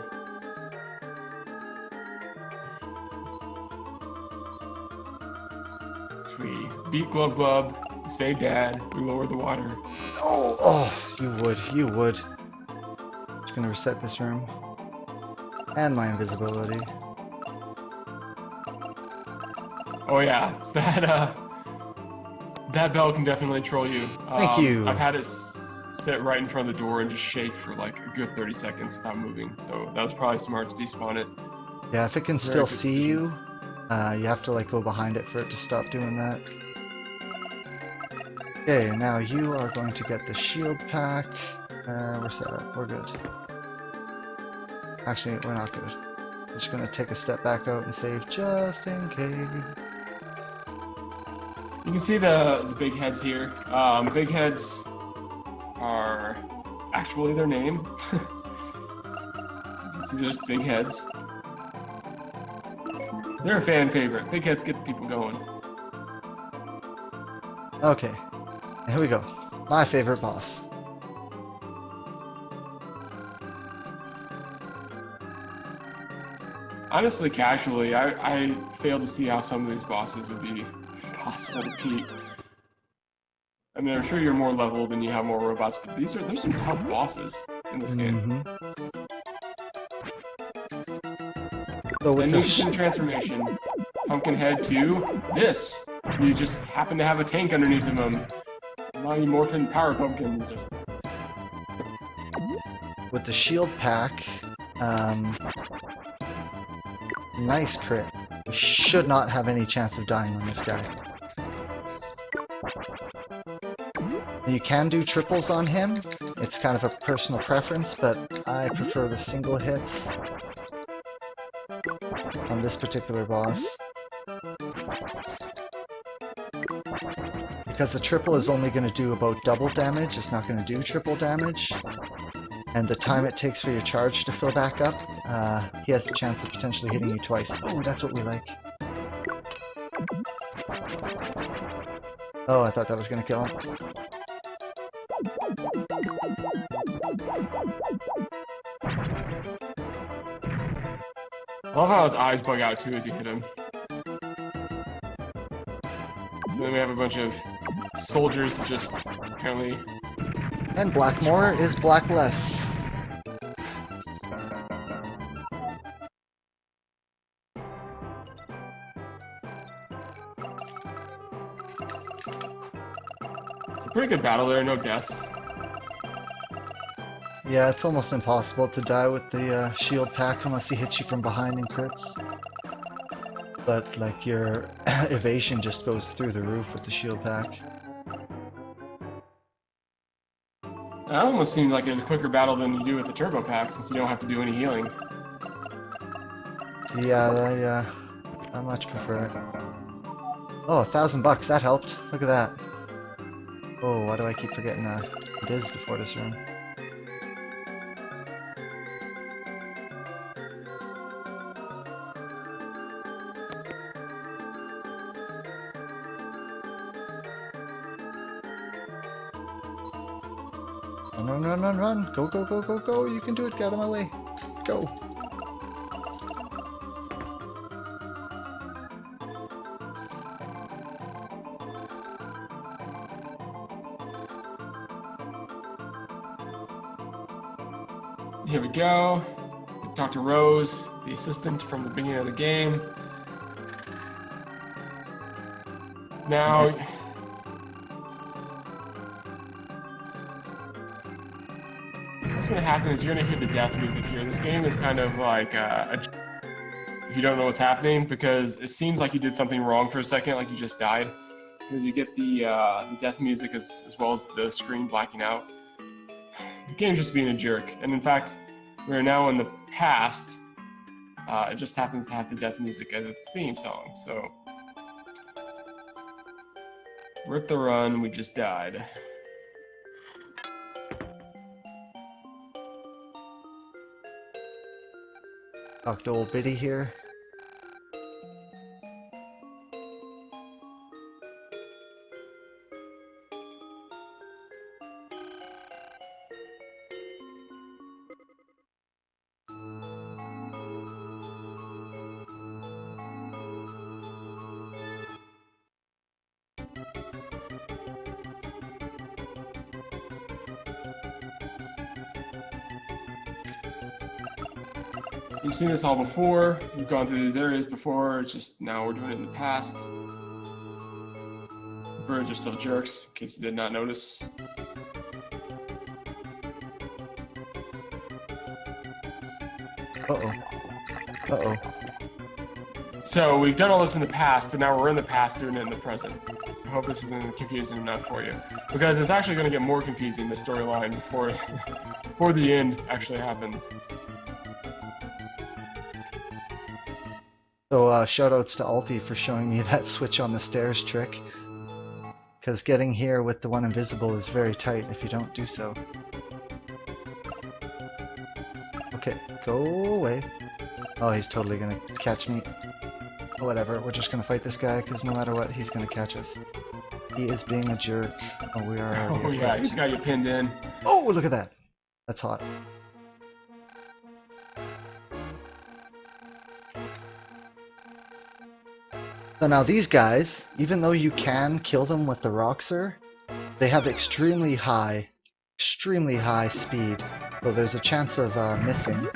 So we beat Glub Glub, we save Dad, we lower the water. Oh, you would. Just gonna reset this room. And my invisibility. Oh yeah, it's that bell can definitely troll you. Thank you. I've had it sit right in front of the door and just shake for like a good 30 seconds without moving, so that was probably smart to despawn it. Yeah, if it can Very still good see decision. you, you have to like go behind it for it to stop doing that. Okay, now you are going to get the shield pack. We're set up. We're good. Actually, we're not good. We're just gonna take a step back out and save just in case. You can see the big heads here. Big heads are actually their name. As you see, there's big heads. They're a fan favorite. Big heads get the people going. Okay, here we go. My favorite boss. Honestly, casually, I fail to see how some of these bosses would be possible to beat. I mean, I'm sure you're more leveled and you have more robots, but there's some tough bosses in this game. So with And the interesting transformation. Pumpkinhead to this. You just happen to have a tank underneath of them. Mighty Morphin Power Pumpkins. with the shield pack, nice crit. We should not have any chance of dying on this guy. You can do triples on him. It's kind of a personal preference, but I prefer the single hits on this particular boss. Because the triple is only going to do about double damage, it's not going to do triple damage. And the time it takes for your charge to fill back up, he has a chance of potentially hitting you twice. Oh, that's what we like. Oh, I thought that was going to kill him. I love how his eyes bug out too as you hit him. So then we have a bunch of soldiers just apparently. And Blackmore is Blackless. It's a pretty good battle there, no deaths. Yeah, it's almost impossible to die with the shield pack unless he hits you from behind and crits. But like your evasion just goes through the roof with the shield pack. That almost seemed like it was a quicker battle than you do with the turbo pack, since you don't have to do any healing. Yeah, I much prefer it. Oh, $1,000, that helped. Look at that. Oh, why do I keep forgetting it is before this room? Run. Go. You can do it. Get out of my way. Go. Here we go. Dr. Rose, the assistant from the beginning of the game. Now, what's going to happen is you're going to hear the death music here. This game is kind of like if you don't know what's happening, because it seems like you did something wrong for a second, like you just died. Because you get the death music as well as the screen blacking out. The game's just being a jerk. And in fact, we're now in the past. It just happens to have the death music as its theme song, so... We're at the run, we just died. Talk to old Biddy here. You've seen this all before, we've gone through these areas before, it's just now we're doing it in the past. The birds are still jerks, in case you did not notice. Uh-oh. So we've done all this in the past, but now we're in the past doing it in the present. I hope this isn't confusing enough for you. Because it's actually going to get more confusing, the storyline, before the end actually happens. So shoutouts to Alti for showing me that switch on the stairs trick. Because getting here with the one invisible is very tight if you don't do so. Okay, go away. Oh, he's totally gonna catch me. Whatever, we're just gonna fight this guy because no matter what, he's gonna catch us. He is being a jerk. Oh, we are. Oh yeah, he's got you pinned in. Oh, look at that. That's hot. So now these guys, even though you can kill them with the Roxer, they have extremely high speed. So there's a chance of missing.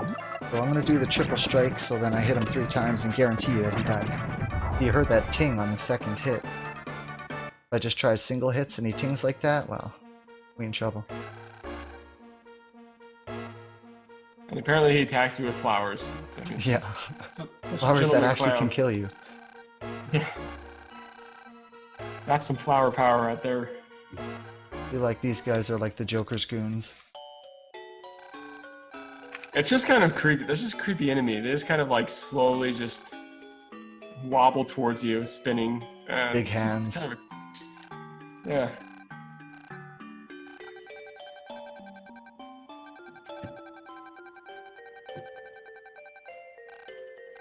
So I'm going to do the triple strike so then I hit him 3 times and guarantee you that he dies. You heard that ting on the second hit. If I just try single hits and he tings like that, well, we in trouble. And apparently he attacks you with flowers. Yeah. Such Flowers that actually can kill you. Yeah. That's some flower power right there. I feel like these guys are like the Joker's goons. It's just kind of creepy. There's just a creepy enemy. They just kind of like slowly just wobble towards you, spinning. Big hands. Kind of yeah.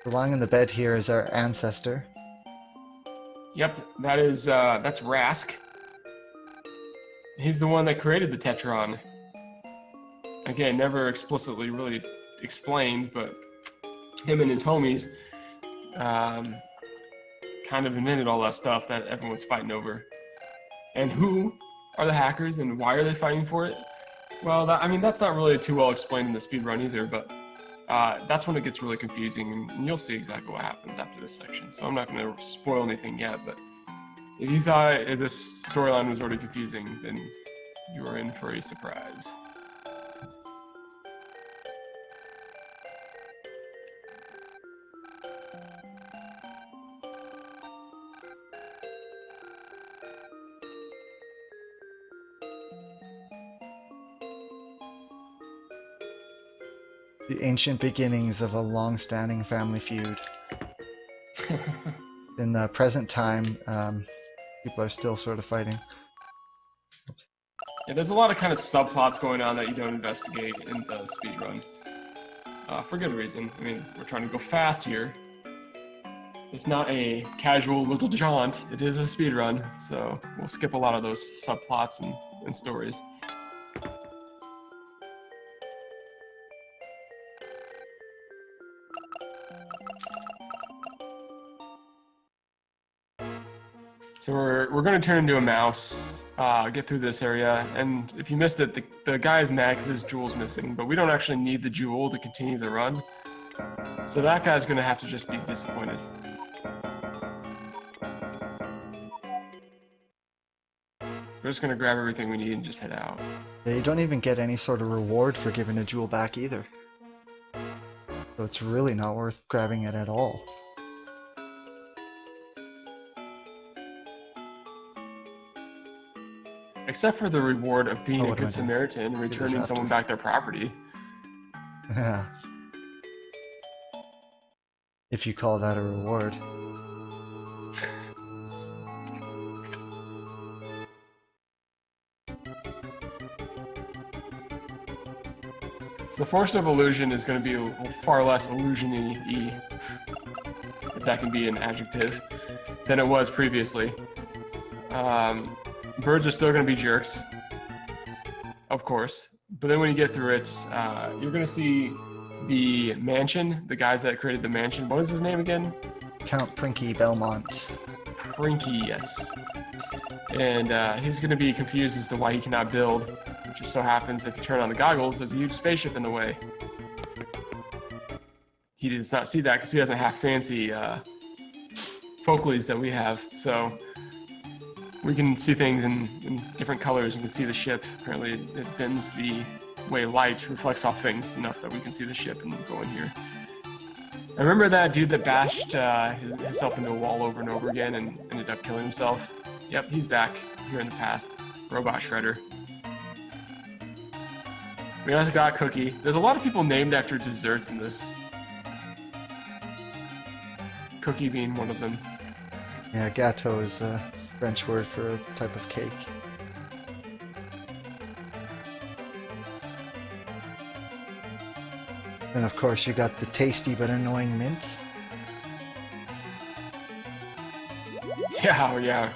Lying in the bed here is our ancestor. Yep, that's Rask. He's the one that created the Tetron. Again, never explicitly really explained, but him and his homies kind of invented all that stuff that everyone's fighting over. And who are the hackers and why are they fighting for it? Well, I mean, that's not really too well explained in the speedrun either, but that's when it gets really confusing, and you'll see exactly what happens after this section. So I'm not going to spoil anything yet, but if you thought this storyline was already confusing, then you are in for a surprise. The ancient beginnings of a long-standing family feud. In the present time, people are still sort of fighting. Yeah, there's a lot of kind of subplots going on that you don't investigate in the speedrun. For good reason. I mean, we're trying to go fast here. It's not a casual little jaunt, it is a speedrun, so we'll skip a lot of those subplots and stories. So we're going to turn into a mouse, get through this area, and if you missed it, the guy's mad because his jewel's missing, but we don't actually need the jewel to continue the run. So that guy's going to have to just be disappointed. We're just going to grab everything we need and just head out. Yeah, you don't even get any sort of reward for giving a jewel back either. So it's really not worth grabbing it at all. Except for the reward of being a what am I good doing? Samaritan and returning someone back their property. Yeah. If you call that a reward. So the Force of Illusion is going to be far less illusion-y, if that can be an adjective, than it was previously. Birds are still going to be jerks, of course. But then when you get through it, you're going to see the mansion, the guys that created the mansion. What is his name again? Count Prinky Belmont. Prinky, yes. And he's going to be confused as to why he cannot build. It just so happens if you turn on the goggles, there's a huge spaceship in the way. He does not see that because he doesn't have fancy focalies that we have. So we can see things in different colors. You can see the ship. Apparently it bends the way light reflects off things enough that we can see the ship and go in here. I remember that dude that bashed himself into a wall over and over again and ended up killing himself. Yep, he's back here in the past. Robot Shredder. We also got Cookie. There's a lot of people named after desserts in this. Cookie being one of them. Yeah, gâteau is a French word for a type of cake. And of course you got the tasty but annoying mint. Yeah, yeah.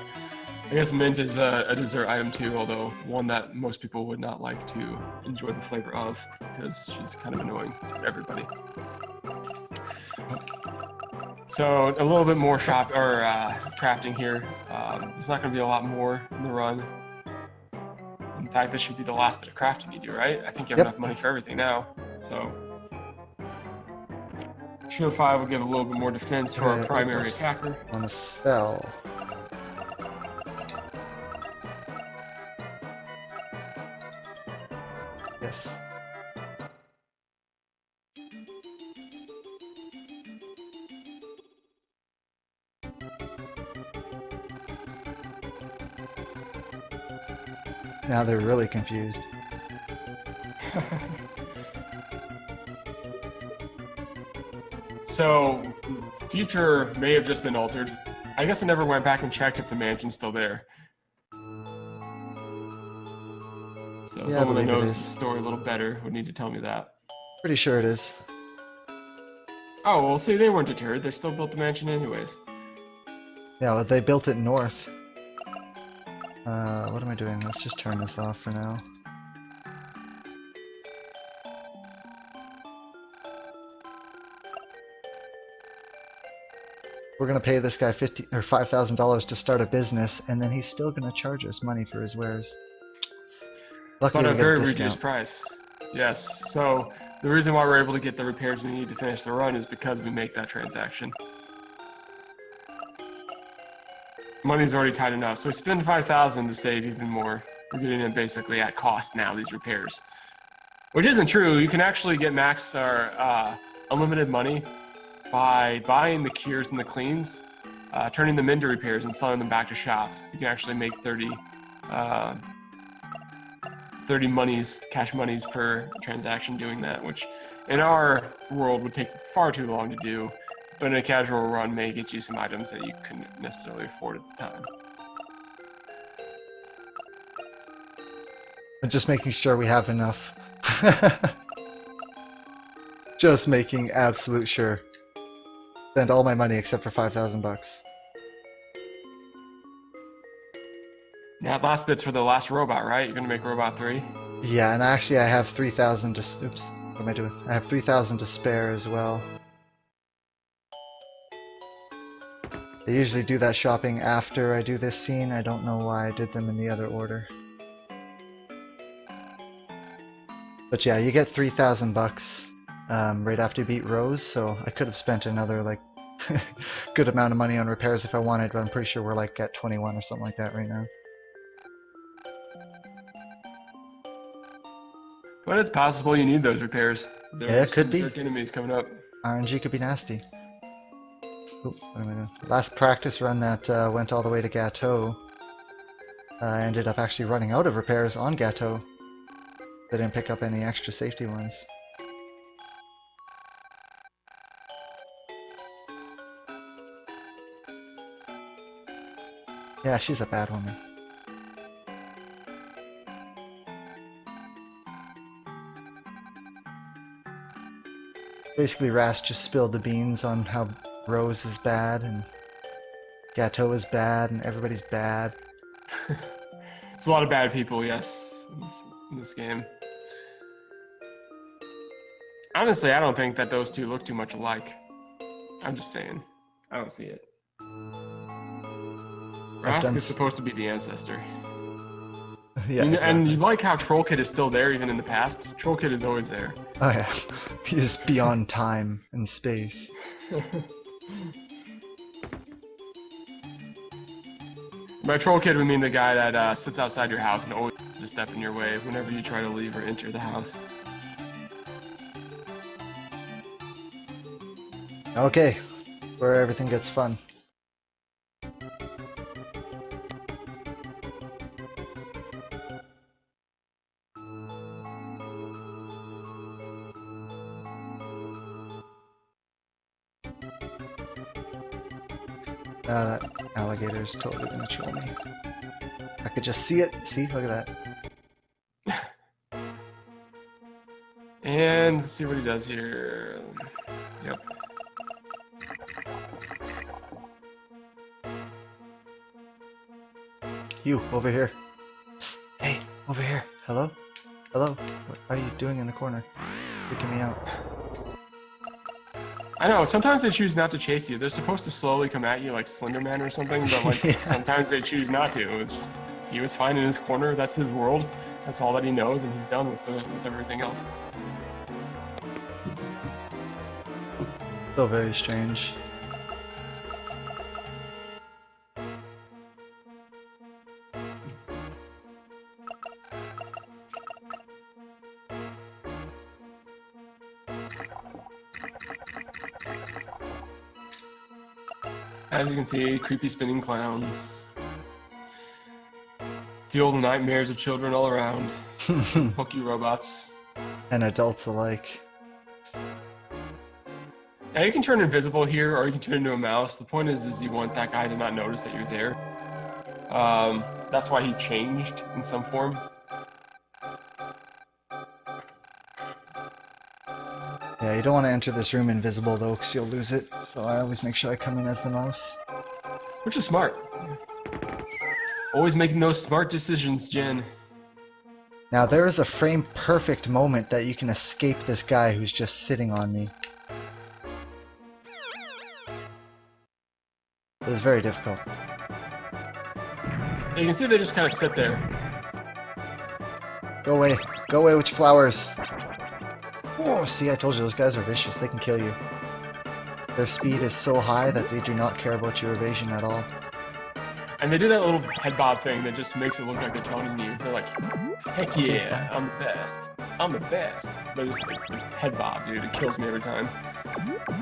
I guess mint is a dessert item too, although one that most people would not like to enjoy the flavor of because she's kind of annoying to everybody. So a little bit more crafting here. There's not going to be a lot more in the run. In fact, this should be the last bit of crafting you do, right? I think you have enough money for everything now. So Shield 5 will give a little bit more defense for our primary attacker. On a spell. Yes. Now they're really confused. So, future may have just been altered. I guess I never went back and checked if the mansion's still there. So someone that knows the story a little better would need to tell me that. Pretty sure it is. Oh, well, see, they weren't deterred. They still built the mansion anyways. Yeah, well, they built it north. What am I doing? Let's just turn this off for now. We're gonna pay this guy $5,000 to start a business, and then he's still gonna charge us money for his wares. Luckily, But a we get very a reduced discount. price. Yes. So the reason why we're able to get the repairs we need to finish the run is because we make that transaction. Money's already tight enough, so we spend 5,000 to save even more. We're getting it basically at cost now, these repairs. Which isn't true. You can actually get max or unlimited money by buying the cures and the cleans, turning them into repairs and selling them back to shops. You can actually make 30 monies, cash monies per transaction doing that, which in our world would take far too long to do, but in a casual run may get you some items that you couldn't necessarily afford at the time. I'm just making sure we have enough. Just making absolute sure. Spend all my money except for 5,000 bucks. Now, last bit's for the last robot, right? You're gonna make Robot 3? Yeah, and actually I have 3,000 to... Oops, what am I doing? I have 3,000 to spare as well. I usually do that shopping after I do this scene. I don't know why I did them in the other order. But yeah, you get 3,000 bucks right after you beat Rose, so I could have spent another, like, good amount of money on repairs if I wanted, but I'm pretty sure we're, like, at 21 or something like that right now. But it's possible you need those repairs. There Yeah, are it could some be. jerk enemies coming up. RNG could be nasty. Oop, what am I doing? Last practice run that went all the way to Gateau, I ended up actually running out of repairs on Gateau. I didn't pick up any extra safety ones. Yeah, she's a bad woman. Basically, Rast just spilled the beans on how Rose is bad and Gateau is bad and everybody's bad. There's a lot of bad people, yes, in this game. Honestly, I don't think that those two look too much alike. I'm just saying. I don't see it. Rask is supposed to be the ancestor. Yeah, and, exactly. and you like how Troll Kid is still there even in the past? Troll Kid is always there. Oh yeah, he is beyond time and space. By Troll Kid, we mean the guy that sits outside your house and always is a step in your way whenever you try to leave or enter the house. Okay, where everything gets fun. That alligator's totally gonna troll me. I could just see it. See? Look at that. And let's see what he does here. Yep. You, over here. Hey, over here. Hello? Hello? What are you doing in the corner? Freaking me out. I know, sometimes they choose not to chase you. They're supposed to slowly come at you like Slender Man or something, but like Yeah. sometimes they choose not to. It's just, he was fine in his corner, that's his world, that's all that he knows, and he's done with everything else. So very strange. As you can see, creepy spinning clowns. Fuel the nightmares of children all around. Hooky robots. And adults alike. Now you can turn invisible here, or you can turn into a mouse. The point is you want that guy to not notice that you're there. That's why he changed in some form. Yeah, you don't want to enter this room invisible though, because you'll lose it. So I always make sure I come in as the mouse. Which is smart. Always making those smart decisions, Jen. Now there is a frame perfect moment that you can escape this guy who's just sitting on me. It was very difficult. You can see they just kind of sit there. Go away. Go away with your flowers. Oh, see, I told you, those guys are vicious. They can kill you. Their speed is so high that they do not care about your evasion at all. And they do that little head bob thing that just makes it look like they're taunting you. They're like, heck yeah, I'm the best. I'm the best. They're just like the head bob, dude. It kills me every time.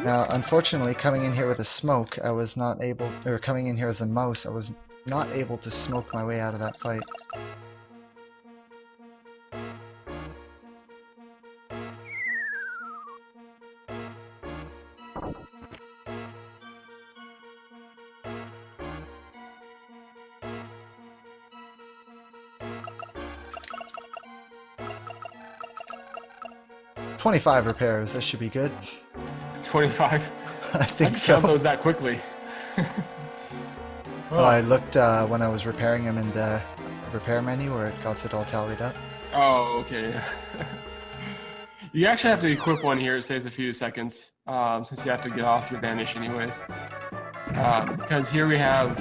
Now, unfortunately, coming in here with a smoke, I was not able, or coming in here as a mouse, I was not able to smoke my way out of that fight. $25 repairs, this should be good. 25. I I think can so. count those that quickly. Well, I looked when I was repairing them in the repair menu where it got it all tallied up. Oh, okay. You actually have to equip one here. It saves a few seconds, since you have to get off your vanish anyways. Because here we have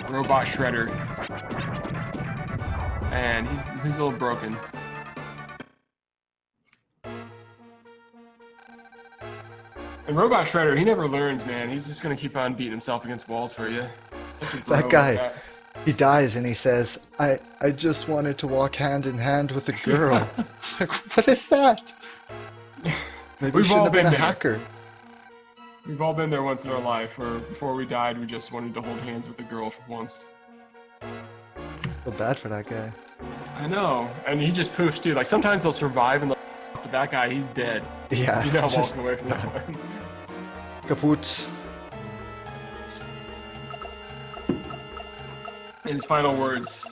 Robot Shredder, and he's a little broken. And Robot Shredder, he never learns, man. He's just gonna keep on beating himself against walls for you. Such a bro, That guy, he dies and he says, I just wanted to walk hand in hand with a girl. Like, what is that? Maybe We've you shouldn't all have been been a there. hacker. We've all been there once in our life, or before we died, we just wanted to hold hands with a girl for once. Feel bad for that guy. I know, and he just poofs too. Like sometimes they'll survive, and but that guy, he's dead. Yeah. You're not just walking away from that one. kaput. In his final words.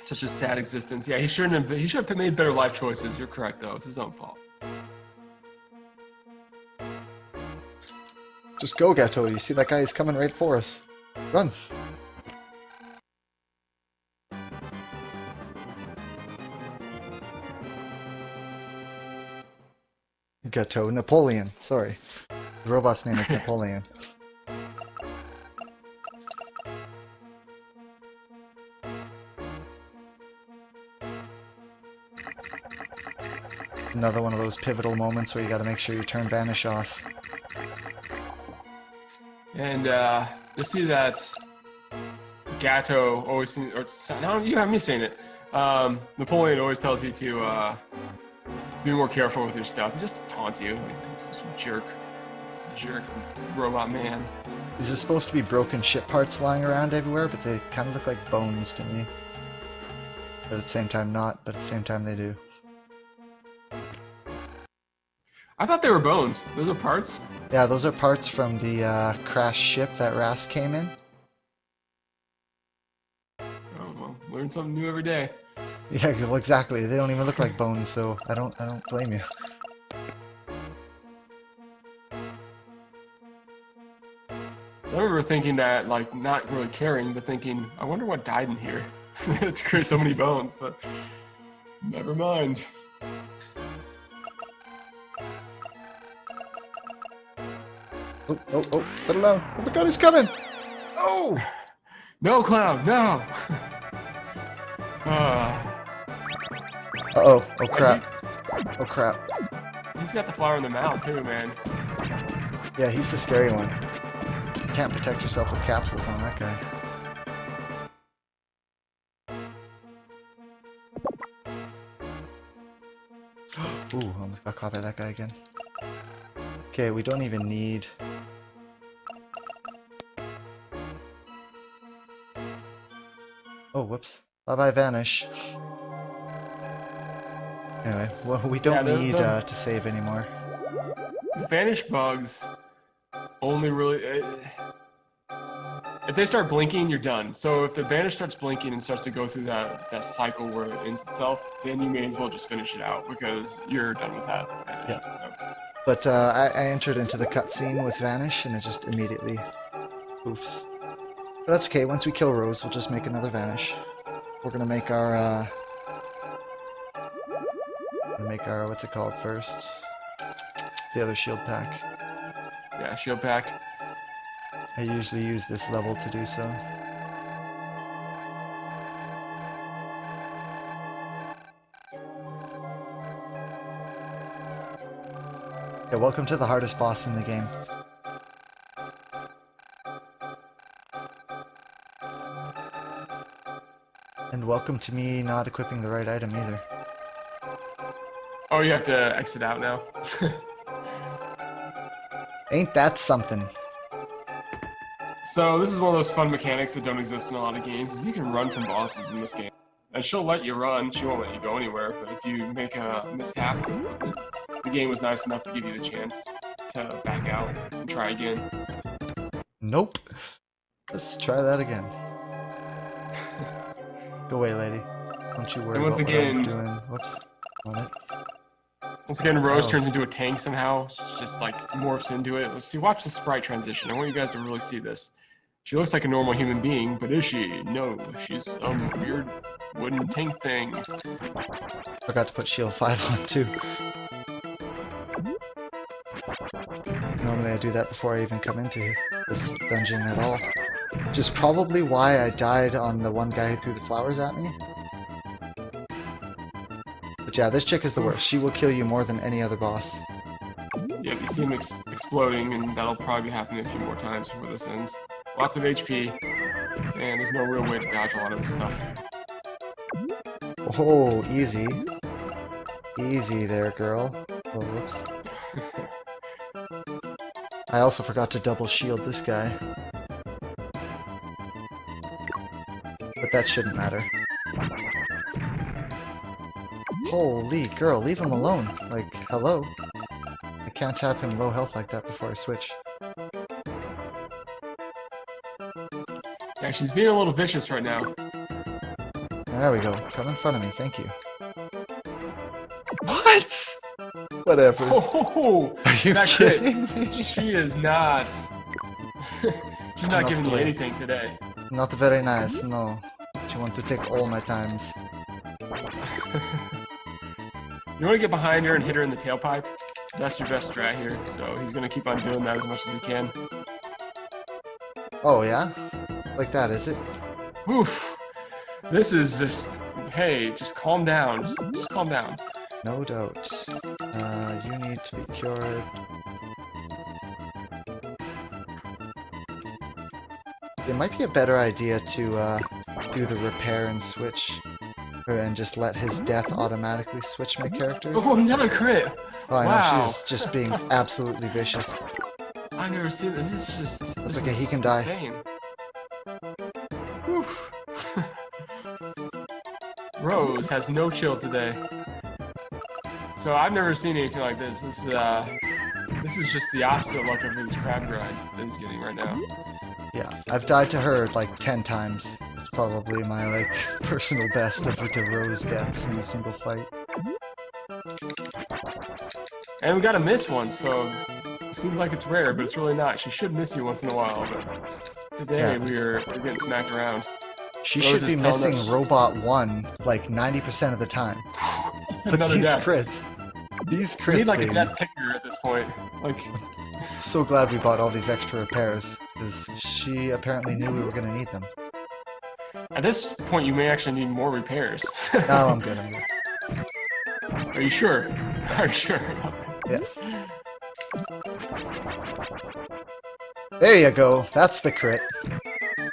Such a sad existence. Yeah, he should have made better life choices. You're correct, though. It's his own fault. Just go, Gato. You see that guy is coming right for us. Run. Gato. Napoleon. Sorry. The robot's name is Napoleon. Another one of those pivotal moments where you gotta make sure you turn Vanish off. And you'll see that Gatto always, or no, you have me saying it. Napoleon always tells you to be more careful with your stuff. He just taunts you. Like, he's such a jerk robot man. These are supposed to be broken ship parts lying around everywhere, but they kind of look like bones to me. But at the same time not, but at the same time they do. I thought they were bones. Those are parts. Yeah, those are parts from the crashed ship that Rast came in. Oh well, learn something new every day. Yeah, well, exactly. They don't even look like bones, so I don't blame you. I remember thinking that, like, not really caring, but thinking, I wonder what died in here to create so many bones, but never mind. Oh, settle down. Oh my god, he's coming! Oh! No, Cloud, no! Uh-oh, oh crap. Oh crap. He's got the flower in the mouth, too, man. Yeah, he's the scary one. You can't protect yourself with capsules on that guy. Ooh, almost got caught by that guy again. Okay, we don't even need... Oh, whoops. Bye-bye, Vanish. Anyway, well, we don't need to save anymore. The Vanish bugs only really... if they start blinking, you're done. So if the Vanish starts blinking and starts to go through that cycle where it ends itself, then you may as well just finish it out, because you're done with that. Yeah. So. But I entered into the cutscene with Vanish, and it just immediately poofs. But that's okay, once we kill Rose, we'll just make another Vanish. We're gonna make our, what's it called first? The other shield pack. Yeah, shield pack. I usually use this level to do so. Yeah, welcome to the hardest boss in the game. And welcome to me not equipping the right item either. Oh, you have to exit out now. Ain't that something? So this is one of those fun mechanics that don't exist in a lot of games, is you can run from bosses in this game. And she'll let you run, she won't let you go anywhere, but if you make a mishap, the game was nice enough to give you the chance to back out and try again. Nope. Let's try that again. Go away, lady. Don't you worry And once about again, what I'm doing. Whoops. On it. Once again, Rose Oh. turns into a tank somehow. She just like morphs into it. Let's see, watch the sprite transition. I want you guys to really see this. She looks like a normal human being, but is she? No, she's some weird wooden tank thing. Forgot to put shield 5 on too. Normally I do that before I even come into this dungeon at all. Which is probably why I died on the one guy who threw the flowers at me. But yeah, this chick is the worst. She will kill you more than any other boss. Yep, you see him exploding, and that'll probably happen a few more times before this ends. Lots of HP, and there's no real way to dodge a lot of this stuff. Oh, easy. Easy there, girl. Oh, whoops. I also forgot to double shield this guy. But that shouldn't matter. Holy girl, leave him alone. Like, hello. I can't have him low health like that before I switch. Yeah, she's being a little vicious right now. There we go. Come in front of me, thank you. What? Whatever. Oh, Are you that kidding crit. me? She is not. She's not giving you Not anything today. Not very nice, no. She wants to take all my times. You want to get behind her and hit her in the tailpipe? That's your best strat here, so he's going to keep on doing that as much as he can. Oh, yeah? Like that, is it? Oof. This is just... Hey, just calm down. Just calm down. No doubt. You need to be cured. It might be a better idea to do the repair and switch, and just let his death automatically switch my characters. Oh, another crit! Oh, I Wow. know, she's just being absolutely vicious. I've never seen this. This is just... This okay, is he can die. insane. Oof. Rose has no chill today. So I've never seen anything like this. This is just the opposite look of his crab grind that he's getting right now. Yeah, I've died to her like 10 times. It's probably my like personal best of the Rose deaths in a single fight. And we got a miss once, so it seems like it's rare, but it's really not. She should miss you once in a while, but today Yeah. we're getting smacked around. She Rose should be is telling missing us- Robot 1 like 90% of the time. But Another these death. crits. These We crits, need like a baby. death picker at this point. Like, So glad we bought all these extra repairs, because she apparently knew we were going to need them. at this point, you may actually need more repairs. No, I'm good, I'm good. Are you sure? Are you sure about that? Yes. There you go, that's the crit.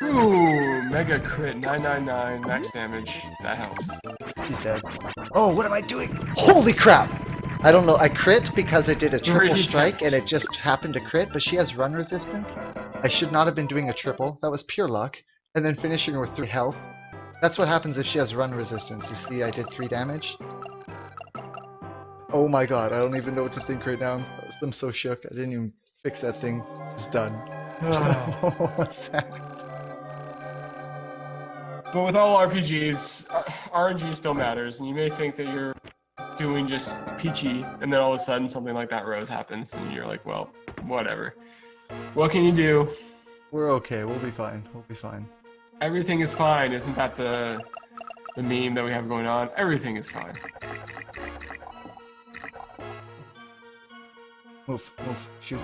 Ooh, mega crit, 999, max damage. That helps. He's dead. Oh, what am I doing? Holy crap! I don't know, I crit because I did a triple Three strike and it just happened to crit, but she has run resistance. I should not have been doing a triple, that was pure luck. And then finishing her with 3 health. That's what happens if she has run resistance. You see, I did 3 damage. Oh my god, I don't even know what to think right now. I'm so shook. I didn't even fix that thing. It's done. What's that? But with all RPGs, RNG still matters, and you may think that you're doing just peachy, and then all of a sudden something like that Rose happens, and you're like, well, whatever. What can you do? We're okay, we'll be fine. We'll be fine. Everything is fine, isn't that the meme that we have going on? Everything is fine. Move, move, shoot.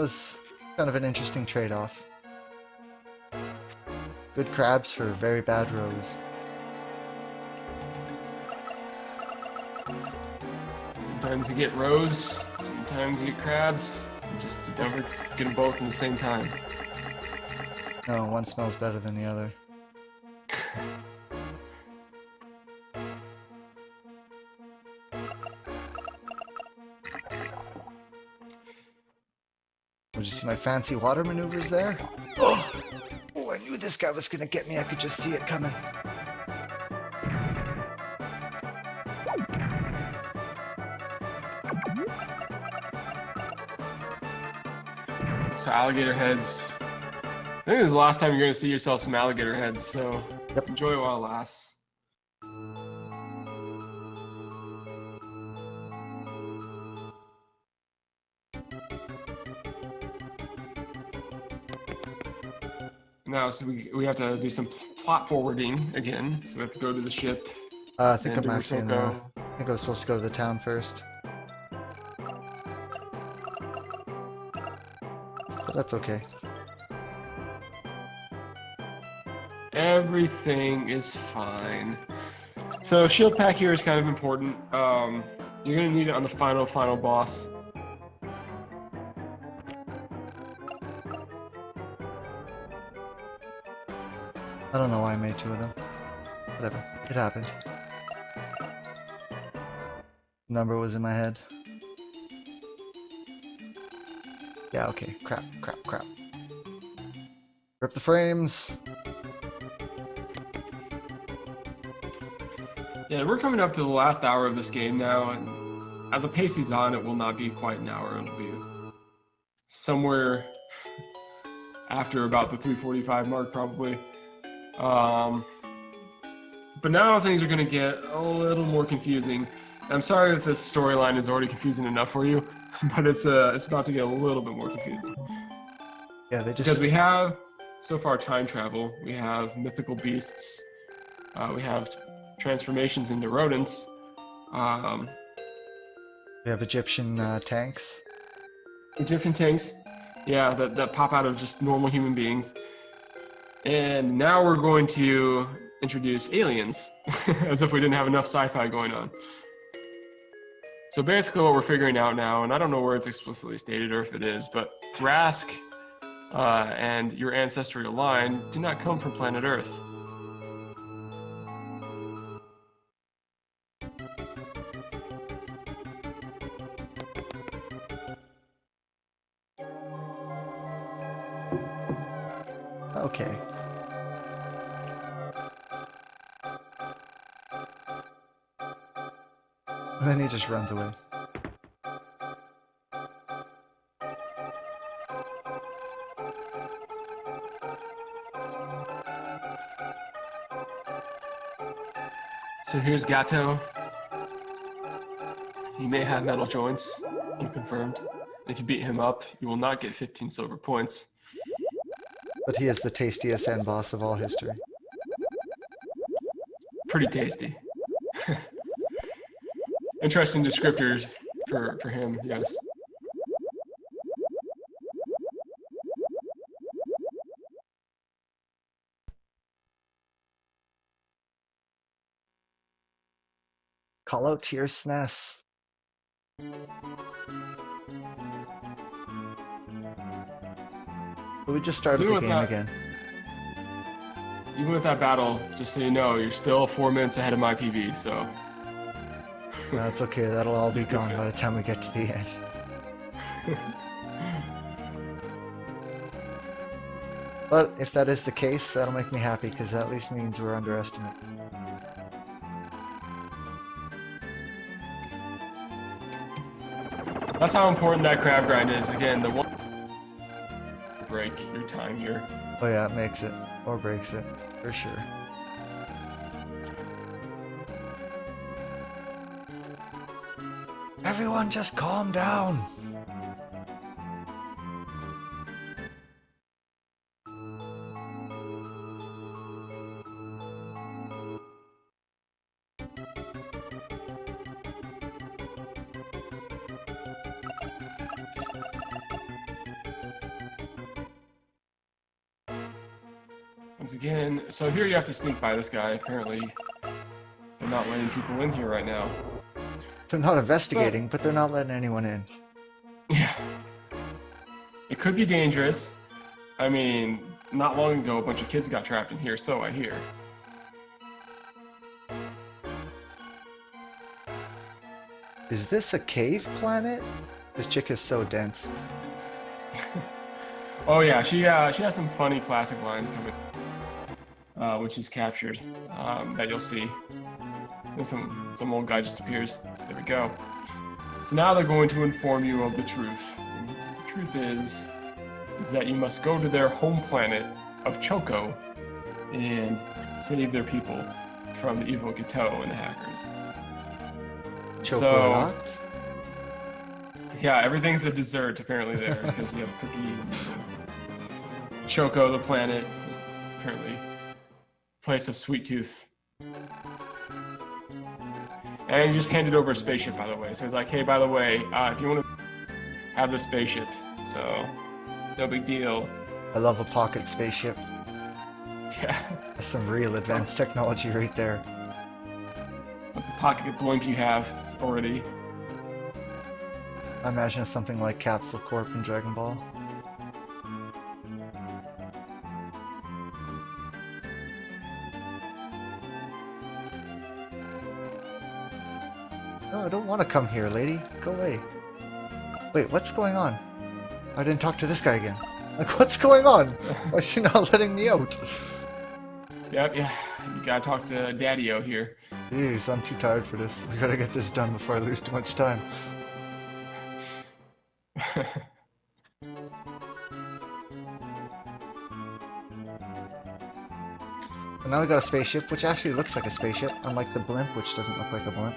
was kind of an interesting trade-off. Good crabs for very bad rows. Sometimes you get rows, sometimes you get crabs. You never get them both in the same time. No, one smells better than the other. Did you see my fancy water maneuvers there? Oh, I knew this guy was gonna get me. I could just see it coming. So alligator heads. I think this is the last time you're going to see yourself some alligator heads, so Yep. Enjoy it while it lasts. Now, so we have to do some plot forwarding again. So we have to go to the ship. I think and I'm do actually in Rokoko. I think I was supposed to go to the town first. But that's okay. Everything is fine. So shield pack here is kind of important. You're gonna need it on the final boss. I don't know why I made two of them. Whatever. It happened. Number was in my head. Yeah, okay. Crap. Rip the frames! Yeah, we're coming up to the last hour of this game now, and at the pace he's on, it will not be quite an hour. It'll be somewhere after about the 3:45 mark, probably. But now things are going to get a little more confusing. I'm sorry if this storyline is already confusing enough for you, but it's about to get a little bit more confusing. Yeah, they just... Because we have, so far, time travel. We have mythical beasts. We have transformations into rodents. We have Egyptian tanks. Egyptian tanks. Yeah, that pop out of just normal human beings. And now we're going to introduce aliens, as if we didn't have enough sci-fi going on. So basically what we're figuring out now, and I don't know where it's explicitly stated or if it is, but Rask and your ancestral line do not come from planet Earth. Okay. And then he just runs away. So here's Gato. He may have metal joints, unconfirmed. If you beat him up, you will not get 15 silver points. But he is the tastiest end boss of all history. Pretty tasty. Interesting descriptors for him, yes. Call out to your SNES. So we just started So the with game that- again. Even with that battle, just so you know, you're still 4 minutes ahead of my PB, so... That's okay, that'll all be gone by the time we get to the end. But if that is the case, that'll make me happy, because that at least means we're underestimated. That's how important that crab grind is. Again, the one... break your time here. Oh yeah, it makes it. Or breaks it. For sure. Everyone just calm down! Once again, so here you have to sneak by this guy. Apparently, they're not letting people in here right now. They're not investigating, but they're not letting anyone in. Yeah. It could be dangerous. I mean, not long ago, a bunch of kids got trapped in here, so I hear. Is this a cave planet? This chick is so dense. Oh yeah, she has some funny classic lines coming, when she's captured, that you'll see. And some old guy just appears. There we go. So now they're going to inform you of the truth. And the truth is that you must go to their home planet of Choco and save their people from the evil Gato and the hackers. Chocolate? Yeah, everything's a dessert apparently there because you have cookie and Choco, the planet, apparently place of sweet tooth. And he just handed over a spaceship, by the way. So he's like, hey, by the way, if you want to have this spaceship, so no big deal. I love a pocket spaceship. Yeah. That's some real advanced technology right there. Like the pocket blimp you have already. I imagine it's something like Capsule Corp in Dragon Ball. No, I don't want to come here, lady. Go away. Wait, what's going on? I didn't talk to this guy again. Like, what's going on? Why is she not letting me out? Yep, yeah. You gotta talk to Daddy-O here. Jeez, I'm too tired for this. We gotta get this done before I lose too much time. And now we got a spaceship, which actually looks like a spaceship, unlike the blimp, which doesn't look like a blimp.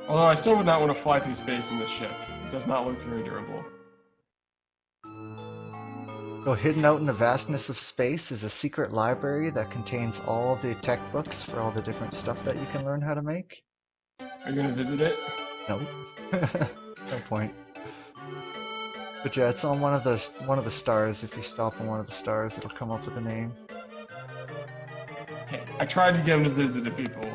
Although I still would not want to fly through space in this ship. It does not look very durable. So hidden out in the vastness of space is a secret library that contains all the tech books for all the different stuff that you can learn how to make. Are you gonna visit it? Nope. No point. But yeah, it's on one of the stars. If you stop on one of the stars, it'll come up with a name. Hey, I tried to get him to visit it, people.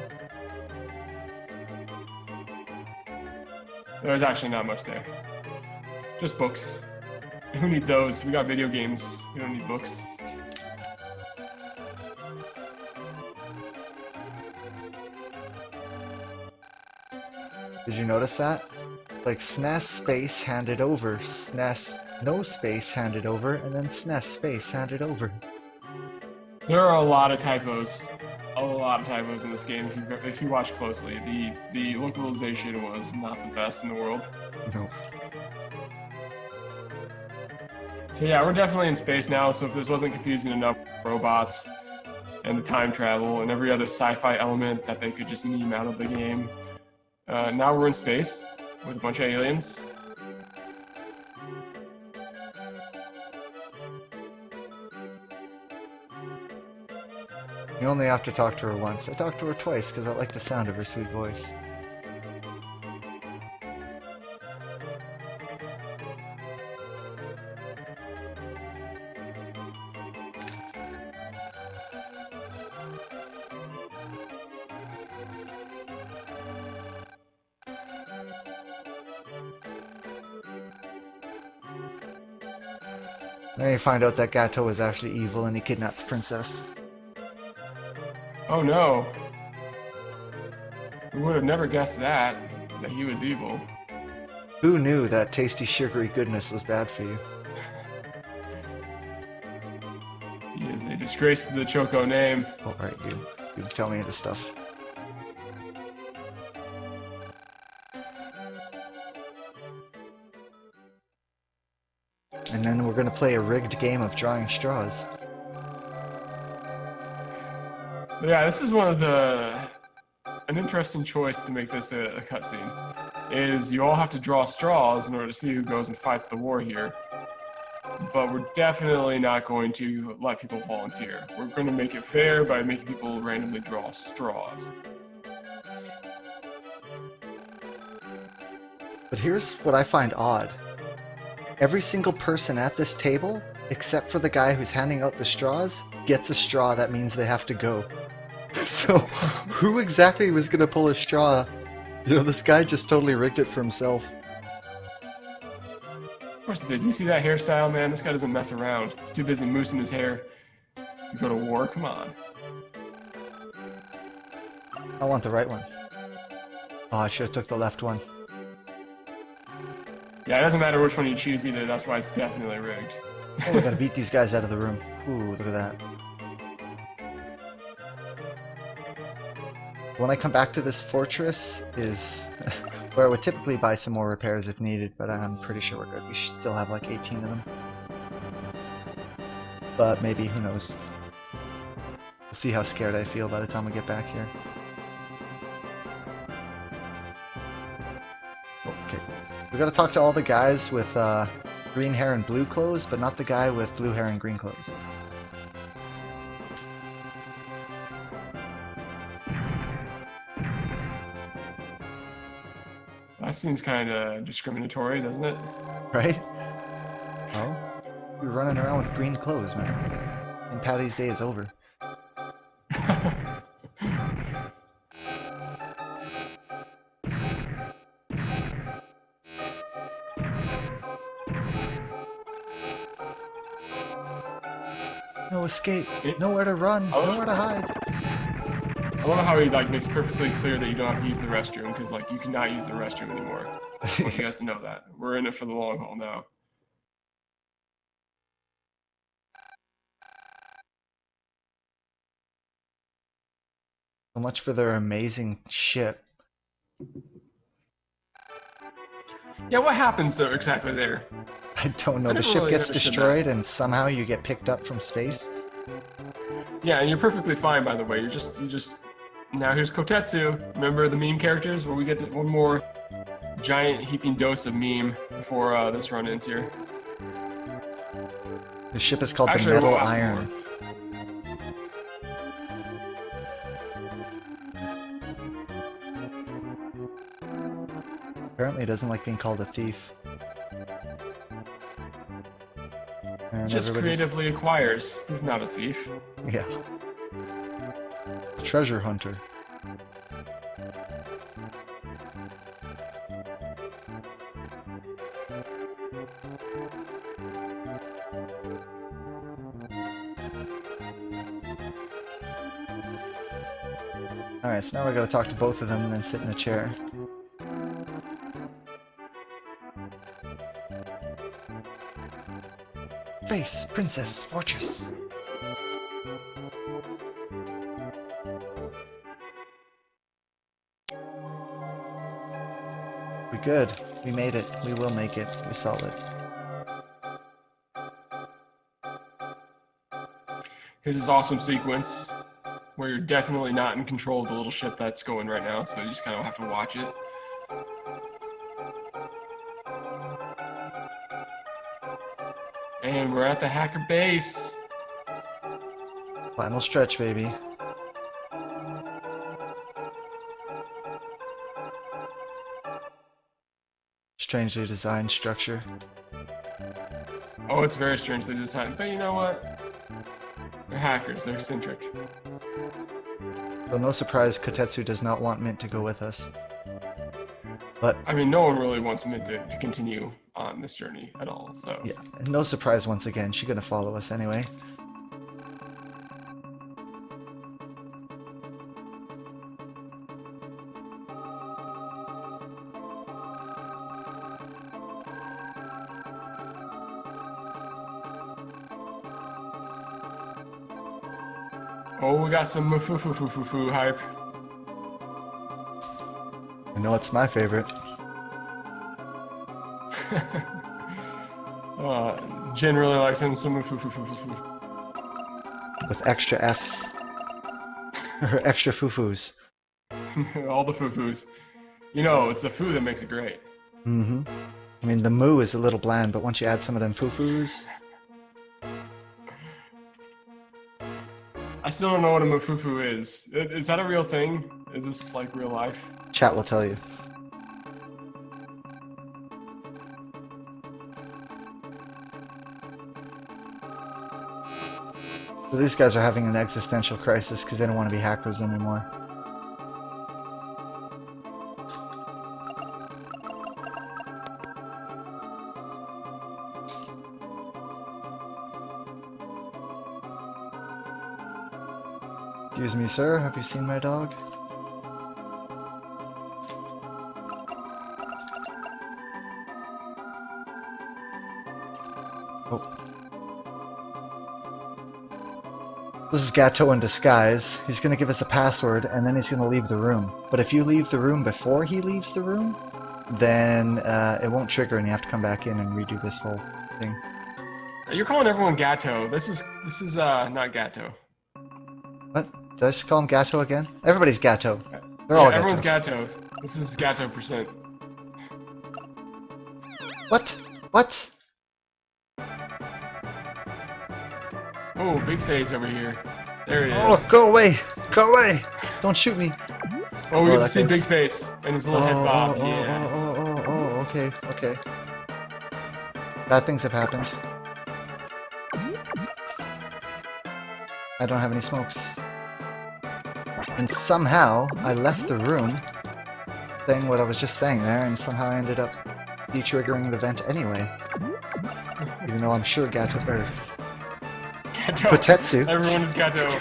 There's actually not much there. Just books. Who needs those? We got video games. We don't need books. Did you notice that? Like SNES space handed over, SNES no space handed over, and then SNES space handed over. There are a lot of typos. A lot of typos in this game if you watch closely. The localization was not the best in the world. Nope. So yeah, we're definitely in space now, so if this wasn't confusing enough, robots and the time travel and every other sci-fi element that they could just meme out of the game. Now we're in space with a bunch of aliens. You only have to talk to her once. I talked to her twice because I like the sound of her sweet voice. Then you find out that Gato was actually evil and he kidnapped the princess. Oh no. We would have never guessed that he was evil. Who knew that tasty sugary goodness was bad for you? He is a disgrace to the Choco name. Oh, right, you tell me the stuff. And then we're gonna play a rigged game of drawing straws. But yeah, this is one of an interesting choice to make this a cutscene. Is you all have to draw straws in order to see who goes and fights the war here. But we're definitely not going to let people volunteer. We're going to make it fair by making people randomly draw straws. But here's what I find odd. Every single person at this table except for the guy who's handing out the straws, gets a straw that means they have to go. So, who exactly was gonna pull a straw? You know, this guy just totally rigged it for himself. Of course he did. You see that hairstyle, man? This guy doesn't mess around. He's too busy moosing his hair. You go to war? Come on. I want the right one. Oh, I should have took the left one. Yeah, it doesn't matter which one you choose either. That's why it's definitely rigged. Oh, we gotta beat these guys out of the room. Ooh, look at that. When I come back to this fortress is where I would typically buy some more repairs if needed, but I'm pretty sure we're good. We should still have like 18 of them. But maybe, who knows. We'll see how scared I feel by the time we get back here. Okay. We gotta talk to all the guys with green hair and blue clothes, but not the guy with blue hair and green clothes. That seems kind of discriminatory, doesn't it? Right? Oh? You're running around with green clothes, man. And Patty's day is over. No escape. Nowhere to run. Nowhere to hide. I love how he like makes perfectly clear that you don't have to use the restroom because like you cannot use the restroom anymore. I want you guys to know that. We're in it for the long haul now. So much for their amazing ship. Yeah, what happens though exactly there? I don't know. I The never ship really gets understood destroyed and somehow you get picked up from space. Yeah, and you're perfectly fine by the way. You just now here's Kotetsu. Remember the meme characters where we get to one more giant heaping dose of meme before this run ends here. The ship is called Actually, the Metal we'll have some Iron. more. Apparently it doesn't like being called a thief. And Just everybody's- creatively acquires. He's not a thief. Yeah. Treasure hunter. Alright, so now we gotta talk to both of them and then sit in a chair. Face, Princess, Fortress. We good. We made it. We will make it. We solved it. Here's this awesome sequence where you're definitely not in control of the little ship that's going right now, so you just kind of have to watch it. And we're at the hacker base. Final stretch, baby. Strangely designed structure. Oh, it's very strangely designed, but you know what? They're hackers, they're eccentric. So no surprise, Kotetsu does not want Mint to go with us. But I mean, no one really wants Mint to continue on this journey at all, so... yeah, and no surprise once again, she's gonna follow us anyway. Oh, we got some mufufufufufu hype. I know it's my favorite. Jen really likes him some mufufufufufu. With extra F's. Or extra fufus. All the fufus. You know, it's the foo that makes it great. Mm-hmm. I mean, the moo is a little bland, but once you add some of them fufus... I still don't know what a mufufu is. Is that a real thing? Is this like real life? Chat will tell you. So these guys are having an existential crisis because they don't want to be hackers anymore. Excuse me, sir, have you seen my dog? Oh. This is Gato in disguise. He's going to give us a password, and then he's going to leave the room. But if you leave the room before he leaves the room, then it won't trigger and you have to come back in and redo this whole thing. You're calling everyone Gato. This is not Gato. What? Did I just call him Gato again? Everybody's Gato. They're all everyone's Gatos. Gato. This is Gato %. What? What? Oh, big face over here. There he is. Oh, go away! Go away! Don't shoot me! Oh, we get to that see guy. big face and his little head bob. Yeah. Okay, okay. Bad things have happened. I don't have any smokes. And somehow, I left the room saying what I was just saying there, and somehow I ended up de-triggering the vent anyway. Even though I'm sure Gato... Gato. Kotetsu. Everyone is Gato.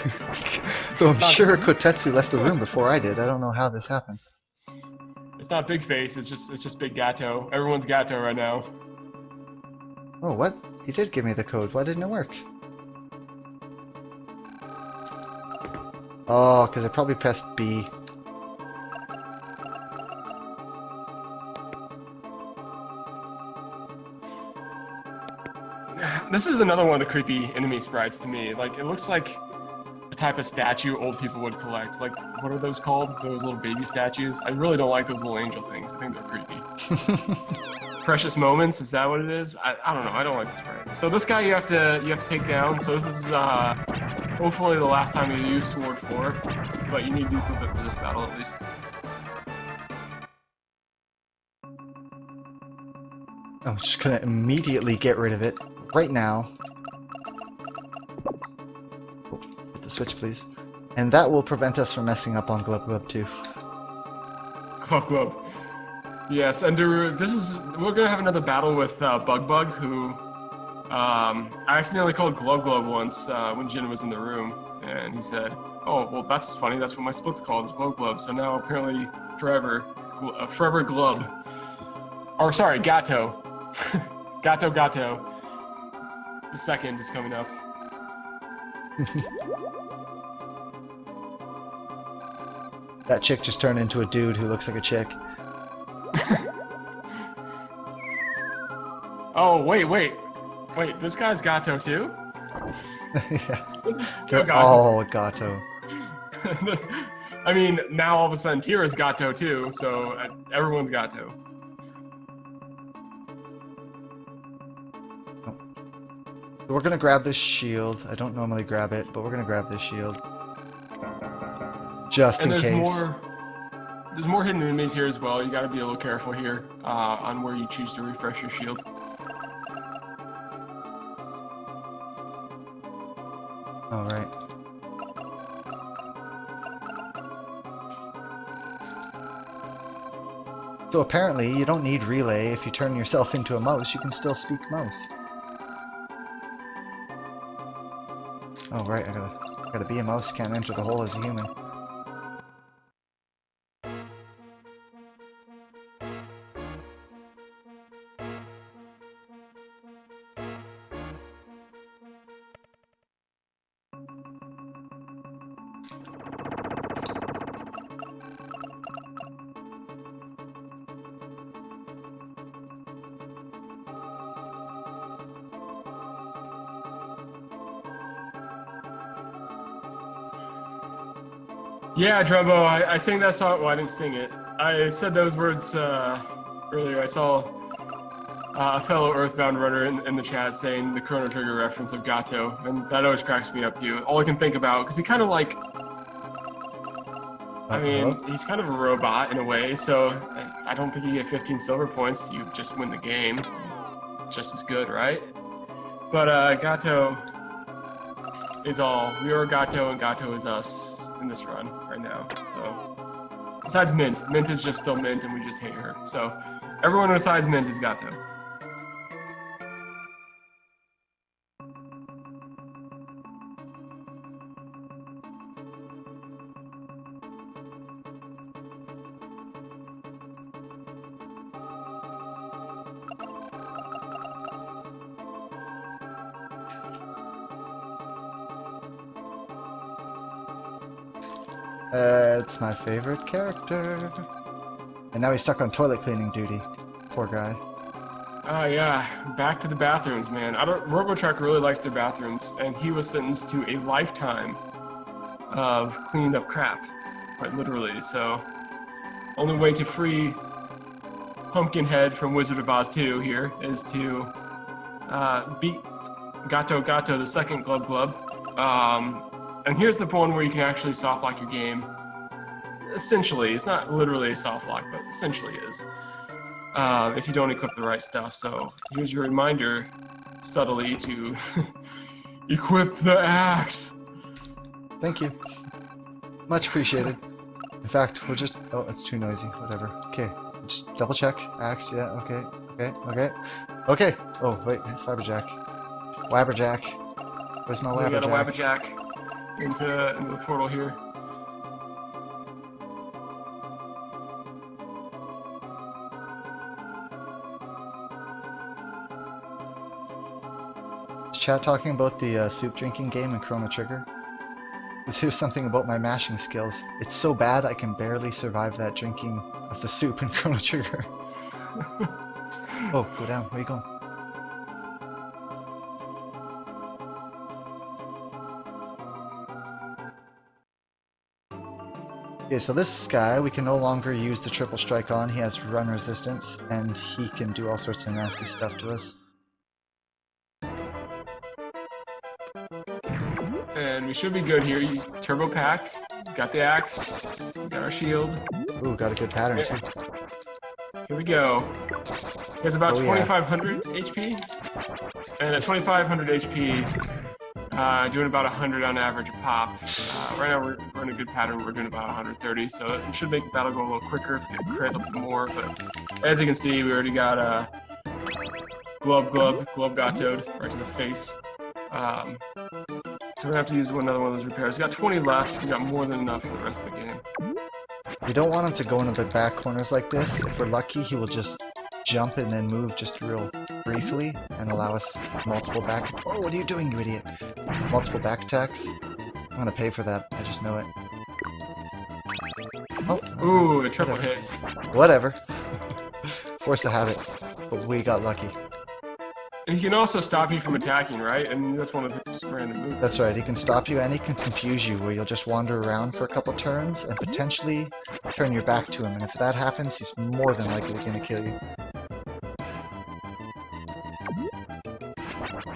So I'm sure Kotetsu left the room before I did. I don't know how this happened. It's not big face. It's just big Gato. Everyone's Gato right now. Oh, what? He did give me the code. Why didn't it work? Oh, because I probably pressed B. This is another one of the creepy enemy sprites to me. Like, it looks like a type of statue old people would collect. Like, what are those called? Those little baby statues? I really don't like those little angel things. I think they're creepy. Precious Moments, is that what it is? I don't know. I don't like the sprite. So this guy you have to take down. So this is hopefully the last time you use Sword 4, but you need to equip it for this battle at least. I'm just gonna immediately get rid of it right now. Oh, hit the switch, please. And that will prevent us from messing up on Glub Glub 2. Glub. Yes, and we're gonna have another battle with Bug Bug, who I accidentally called Glub Glub once when Jin was in the room, and he said, "Oh, well, that's funny. That's what my split's called, is Glub Glub." So now apparently forever Glub. Or sorry, Gato. Gato. The second is coming up. That chick just turned into a dude who looks like a chick. Oh, wait, this guy's Gato too? Yeah. They're They're all Gato. I mean, now all of a sudden Tira's Gato too, so everyone's Gato. So we're gonna grab this shield. I don't normally grab it, but we're gonna grab this shield. Just in case. There's more hidden enemies here as well. You gotta be a little careful here on where you choose to refresh your shield. Alright. So apparently you don't need relay. If you turn yourself into a mouse, you can still speak mouse. Oh right, I gotta be a mouse, can't enter the hole as a human. Yeah, Drumbo, I sang that song. Well, I didn't sing it. I said those words earlier. I saw a fellow Earthbound runner in the chat saying the Chrono Trigger reference of Gato, and that always cracks me up too. All I can think about, because he kind of like, I mean, he's kind of a robot in a way, so I don't think you get 15 silver points, you just win the game. It's just as good, right? But Gato, is all. We are Gato, and Gato is us in this run right now. So, besides Mint. Mint is just still Mint, and we just hate her. So, everyone besides Mint is Gato. It's my favorite character. And now he's stuck on toilet cleaning duty. Poor guy. Oh yeah, back to the bathrooms, man. Robotrek really likes their bathrooms, and he was sentenced to a lifetime of cleaned up crap, quite literally. So, only way to free Pumpkinhead from Wizard of Oz 2 here is to beat Gato the second Glub Glub. And here's the one where you can actually soft lock your game. Essentially, it's not literally a soft lock, but essentially is. If you don't equip the right stuff. So here's your reminder, subtly, to equip the axe. Thank you. Much appreciated. In fact, we'll just... Oh, it's too noisy. Whatever. Okay. Just double check. Axe, yeah, okay. Okay! Oh, wait, Cyberjack. Wabberjack. Where's my Wabberjack? We got a Wabberjack into the portal here. Is chat talking about the soup drinking game in Chrono Trigger? Here's something about my mashing skills. It's so bad I can barely survive that drinking of the soup in Chrono Trigger. Oh, go down. Where you going? Okay, so this guy we can no longer use the triple strike on. He has run resistance, and he can do all sorts of nasty stuff to us. And we should be good here. Use Turbo Pack. Got the axe. Got our shield. Ooh, got a good pattern too. Here we go. He has about Oh, yeah. 2,500 HP. And at 2,500 HP, doing about 100 on average a pop. Right now we're in a good pattern. We're doing about 130, so it should make the battle go a little quicker if we get crit a bit more. But as you can see, we already got Glub Gatoed right to the face. So we're gonna have to use another one of those repairs. We got 20 left. We got more than enough for the rest of the game. You don't want him to go into the back corners like this. If we're lucky, he will just jump and then move just real briefly and allow us multiple back... Oh, what are you doing, you idiot? Multiple back attacks. I'm gonna pay for that. I just know it. Oh. Ooh, a triple hit. Whatever. Force of habit. But we got lucky. And he can also stop you from attacking, right? And that's one of his random moves. That's right, he can stop you and he can confuse you, where you'll just wander around for a couple turns and potentially turn your back to him. And if that happens, he's more than likely going to kill you.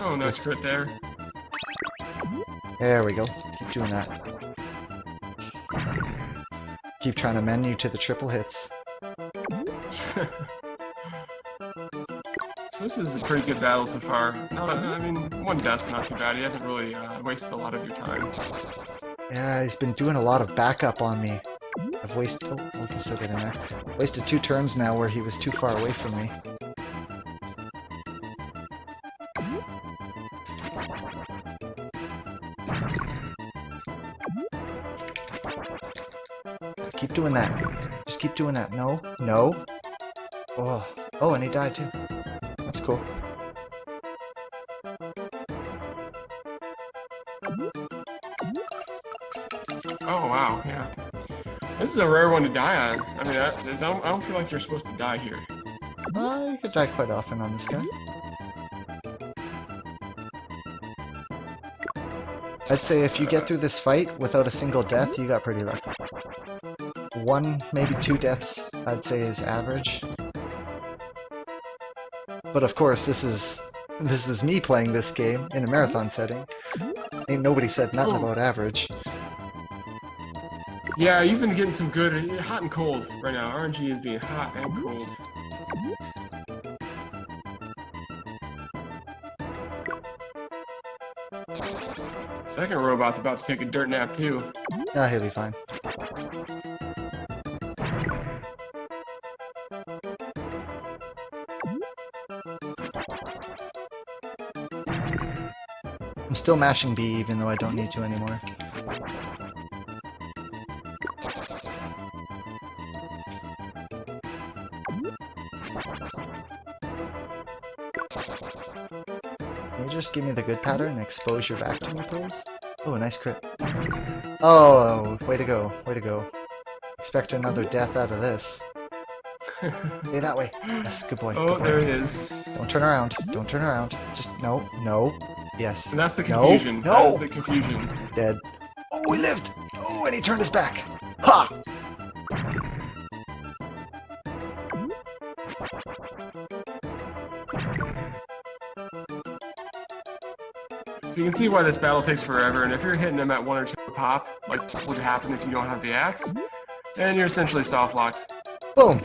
Oh, nice crit there. There we go. Keep doing that. Keep trying to menu to the triple hits. So this is a pretty good battle so far. I mean, one death's not too bad. He hasn't really wasted a lot of your time. Yeah, he's been doing a lot of backup on me. I've wasted... Oh, we can still get in there. Wasted 2 turns now where he was too far away from me. Keep doing that. Just keep doing that. No. No. Oh. Oh, and he died too. That's cool. Oh, wow, yeah. This is a rare one to die on. I mean, I don't feel like you're supposed to die here. You could die quite often on this guy. I'd say if you get through this fight without a single death, you got pretty lucky. 1, maybe 2 deaths, I'd say, is average. But of course, this is me playing this game in a marathon setting. Ain't nobody said nothing about average. Yeah, you've been getting some good hot and cold right now. RNG is being hot and cold. Second robot's about to take a dirt nap too. Yeah, he'll be fine. I'm still mashing B even though I don't need to anymore. Can you just give me the good pattern and expose your back to me, please? Oh, nice crit. Oh, way to go, way to go. Expect another death out of this. Stay that way. Yes, good boy. Oh, good boy. there it is. Don't turn around. Don't turn around. Just, no, no. Yes. And that's the confusion. No, That no. is the confusion. Dead. Oh, we lived! Oh, and he turned his back. Ha! So you can see why this battle takes forever, and if you're hitting them at 1 or 2 a pop, like would happen if you don't have the axe, then you're essentially soft-locked. Boom!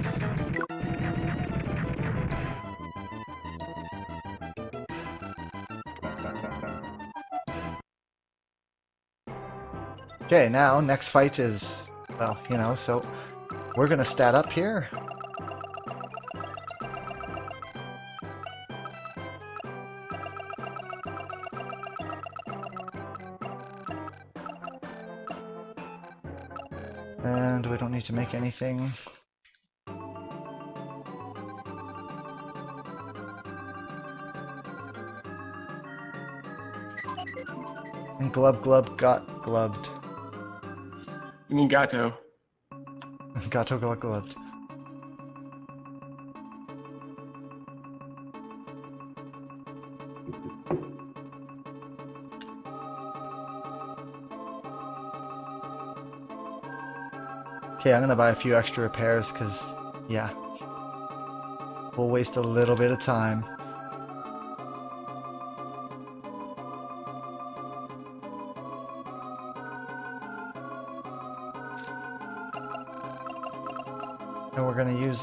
Okay, now, next fight is, well, you know, so we're gonna stat up here. And we don't need to make anything. And Glub Glub got glubbed. You mean Gato. Gato got glubbed. Okay, I'm gonna buy a few extra repairs, cause, yeah. We'll waste a little bit of time. And we're gonna use,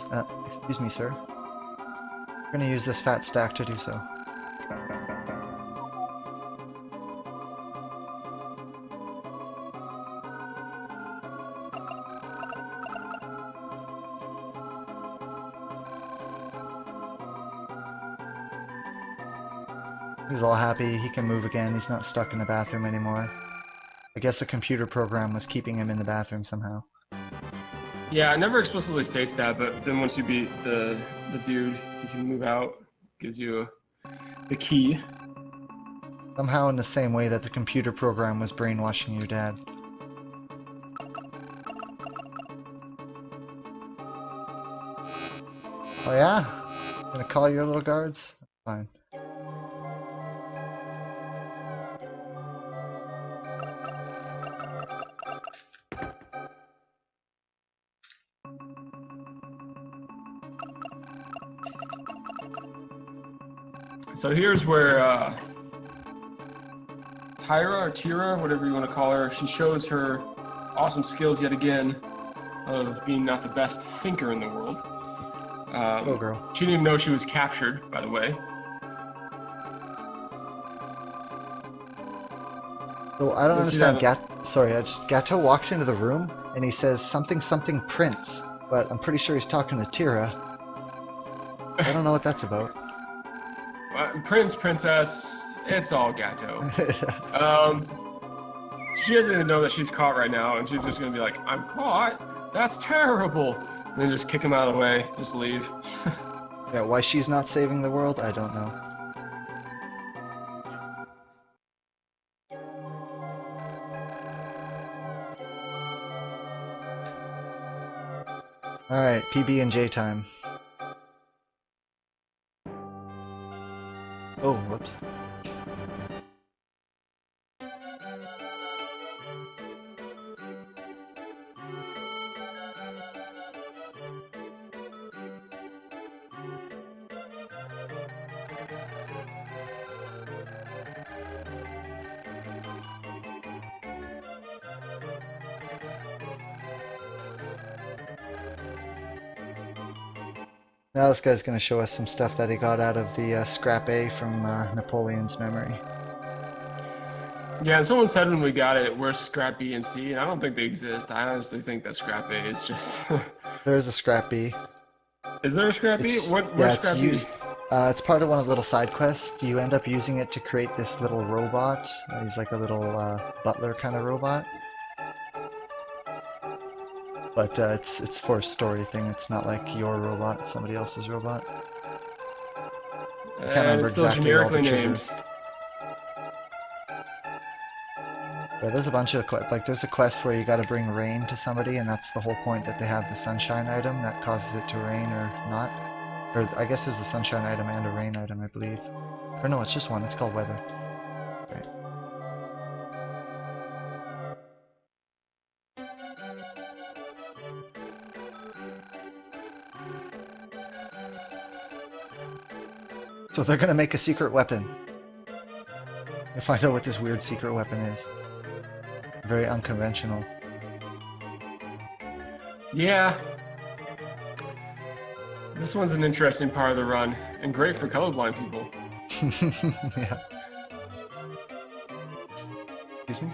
excuse me, sir. We're gonna use this fat stack to do so. He's all happy, he can move again, he's not stuck in the bathroom anymore. I guess the computer program was keeping him in the bathroom somehow. Yeah, it never explicitly states that, but then once you beat the dude, you can move out. Gives you the key. Somehow in the same way that the computer program was brainwashing your dad. Oh yeah? Gonna call your little guards? Fine. So here's where Tyra, or Tira, whatever you want to call her, she shows her awesome skills yet again of being not the best thinker in the world. Oh girl. She didn't even know she was captured, by the way. So I don't Let's see understand. that- Gato walks into the room and he says something Prince, but I'm pretty sure he's talking to Tira. I don't know what that's about. Prince, princess, it's all Gato. She doesn't even know that she's caught right now, and she's just gonna be like, I'm caught? That's terrible! And then just kick him out of the way, just leave. Yeah, why she's not saving the world, I don't know. Alright, PB and J time. Oh, whoops. Now this guy's going to show us some stuff that he got out of the scrap A from Napoleon's memory. Yeah, and someone said when we got it, where's Scrap B and C? And I don't think they exist. I honestly think that Scrap A is just... There is a Scrap B. Is there a Scrap B? Where's It's Scrap used. B? It's part of one of the little side quests. You end up using it to create this little robot. He's like a little butler kind of robot. But it's for a story thing. It's not like your robot, it's somebody else's robot. I can't remember It's still exactly all the generically named. triggers. Yeah, there's a bunch of there's a quest where you got to bring rain to somebody, and that's the whole point, that they have the sunshine item that causes it to rain or not. Or I guess there's a sunshine item and a rain item, I believe. Or no, it's just one. It's called weather. Right. So they're gonna make a secret weapon. We find out what this weird secret weapon is. Very unconventional. Yeah. This one's an interesting part of the run, and great for colorblind people. Yeah. Excuse me?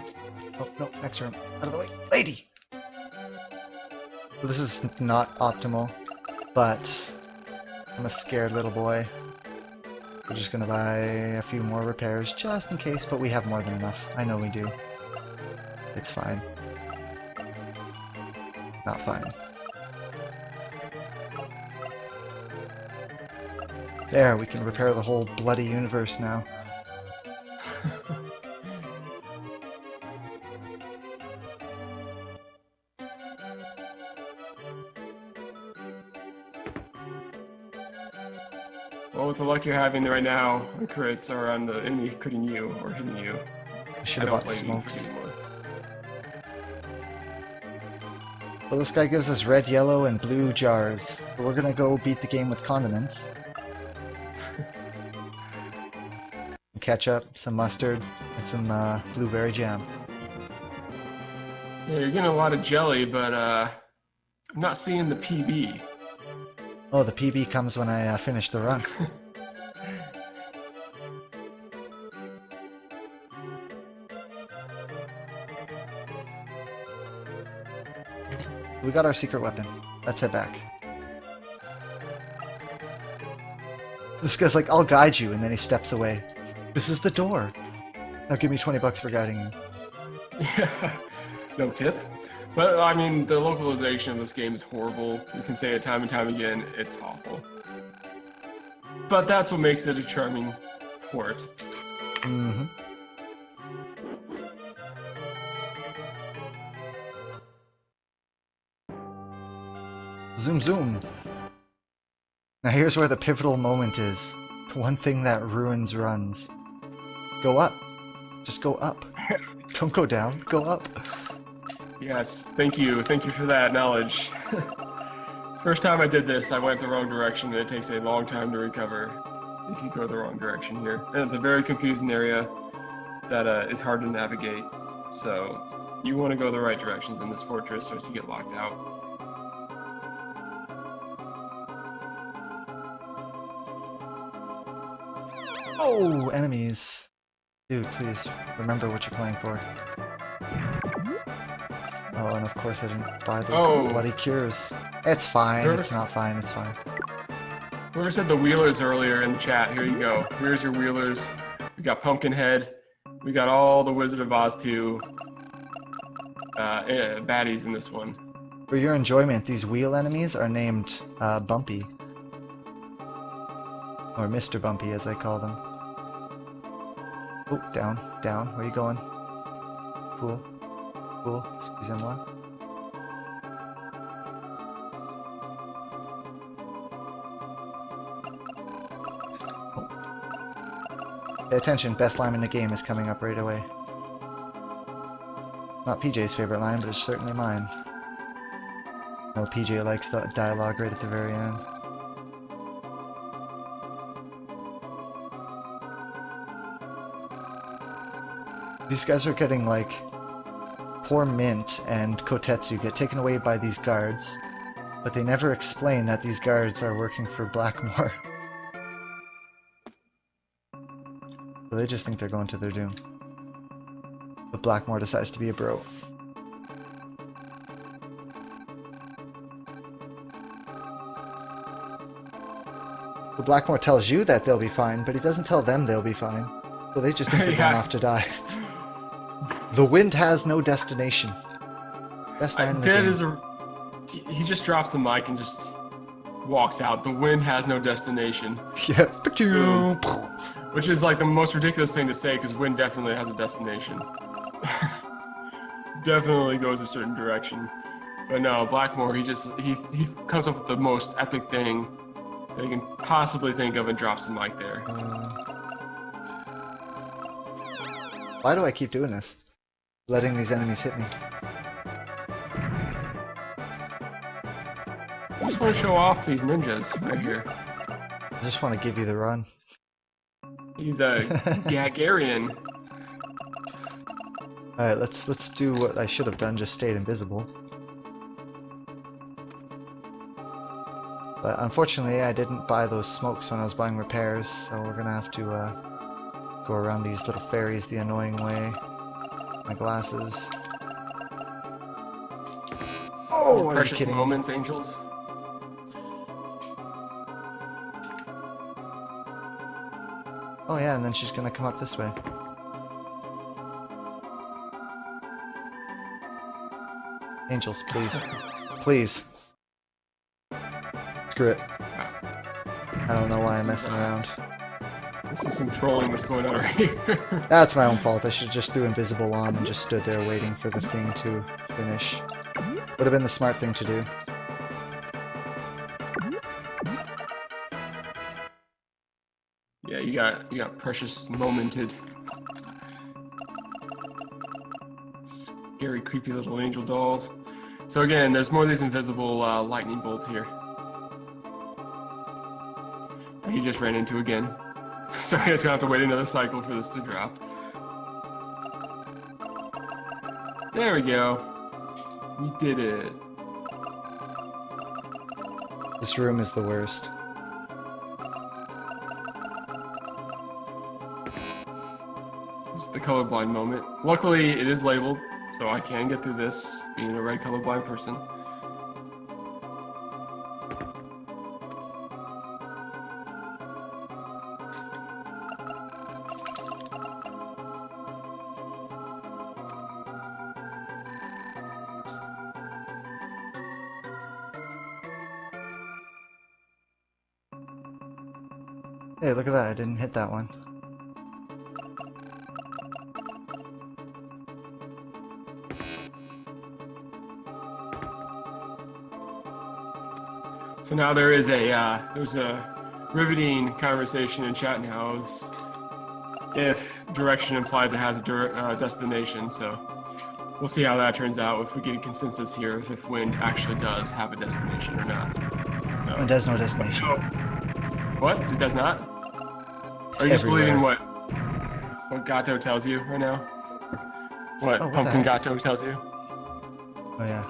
Oh, no, next room. Out of the way. Lady! So this is not optimal, but I'm a scared little boy. We're just gonna buy a few more repairs, just in case, but we have more than enough. I know we do. It's fine. Not fine. There, we can repair the whole bloody universe now. Well, with the luck you're having right now, the crits are on the enemy critting you or hitting you. I should I have don't bought play smokes. anymore. Well, this guy gives us red, yellow, and blue jars. So we're gonna go beat the game with condiments. Ketchup, some mustard, and some blueberry jam. Yeah, you're getting a lot of jelly, but I'm not seeing the PB. Oh, the PB comes when I finish the run. We got our secret weapon. Let's head back. This guy's like, I'll guide you, and then he steps away. This is the door. Now give me 20 bucks for guiding you. Yeah, no tip. But, I mean, the localization of this game is horrible. You can say it time and time again, it's awful. But that's what makes it a charming port. Mm-hmm. Zoom zoom. Now here's where the pivotal moment is. The one thing that ruins runs. Go up. Just go up. Don't go down. Go up. Yes, thank you. Thank you for that knowledge. First time I did this, I went the wrong direction, and it takes a long time to recover if you go the wrong direction here. And it's a very confusing area that is hard to navigate. So you want to go the right directions in this fortress or else you get locked out. Oh, enemies. Dude, please, remember what you're playing for. Oh, and of course I didn't buy those bloody cures. It's fine, it's not fine, it's fine. Whoever said the wheelers earlier in the chat, here you go. Here's your wheelers. We got Pumpkinhead. We got all the Wizard of Oz 2 baddies in this one. For your enjoyment, these wheel enemies are named Bumpy. Or Mr. Bumpy, as I call them. Oh, down, down. Where are you going? Cool. Cool. Squeeze in one. Oh. Pay attention, best line in the game is coming up right away. Not PJ's favorite line, but it's certainly mine. No, PJ likes the dialogue right at the very end. These guys are getting, like, poor Mint and Kotetsu get taken away by these guards, but they never explain that these guards are working for Blackmore. So they just think they're going to their doom. But Blackmore decides to be a bro. So Blackmore tells you that they'll be fine, but he doesn't tell them they'll be fine. So they just think they're going off to die. The wind has no destination. Best line in the game. He just drops the mic and just walks out. The wind has no destination. Yeah. Boom. Which is like the most ridiculous thing to say, because wind definitely has a destination. Definitely goes a certain direction. But no, Blackmore, he comes up with the most epic thing that he can possibly think of and drops the mic there. Why do I keep doing this? Letting these enemies hit me. I just want to show off these ninjas right here. I just want to give you the run. He's a Gagarian. Alright, let's do what I should have done, just stayed invisible. But unfortunately I didn't buy those smokes when I was buying repairs, so we're gonna have to go around these little fairies the annoying way. My glasses. Oh, are you precious kidding me? moments, angels. Oh yeah, and then she's gonna come up this way. Angels, please. Please. Screw it. I don't know why I'm messing around. This is some trolling that's going on right here. That's my own fault. I should just threw invisible on and just stood there waiting for the thing to finish. Would have been the smart thing to do. Yeah, you got precious momented. Scary, creepy little angel dolls. So again, there's more of these invisible lightning bolts here. That he just ran into again. So I guess gonna have to wait another cycle for this to drop. There we go. We did it. This room is the worst. This is the colorblind moment. Luckily, it is labeled, so I can get through this, being a red colorblind person. Hey, look at that. I didn't hit that one. So now there's a riveting conversation in chat now. If direction implies it has a destination, so we'll see how that turns out. If we get a consensus here, if wind actually does have a destination or not. So It does no destination. what? It does not? Are you just Everywhere. believing what Gato tells you right now? What Oh, what Pumpkin the heck? Gato tells you? Oh yeah.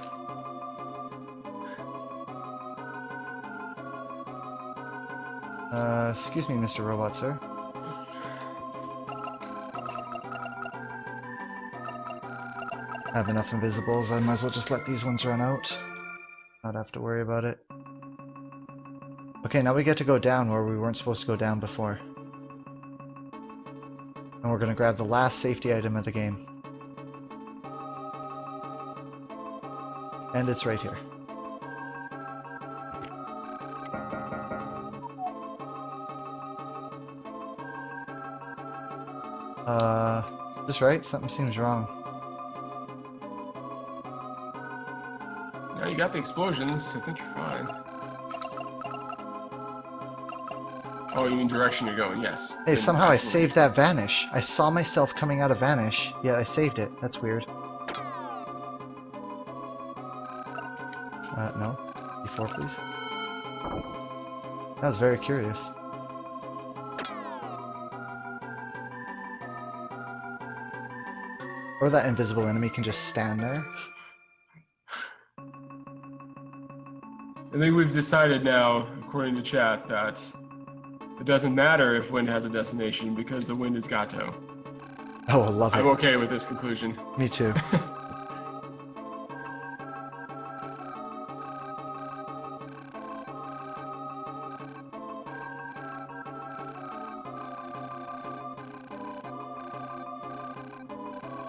Excuse me, Mr. Robot, sir. I have enough invisibles, I might as well just let these ones run out. Not have to worry about it. Okay, now we get to go down where we weren't supposed to go down before. And we're gonna grab the last safety item of the game. And it's right here. Is this right? Something seems wrong. No, you got the explosions. I think you're fine. Oh, you mean direction you're going? Yes. Hey, Then somehow I absolutely. saved that Vanish. I saw myself coming out of Vanish, yet I saved it. That's weird. No. Before, please. That was very curious. Or that invisible enemy can just stand there. I think we've decided now, according to chat, that it doesn't matter if wind has a destination because the wind is Gato. Oh, I love I'm it. okay with this conclusion. Me too.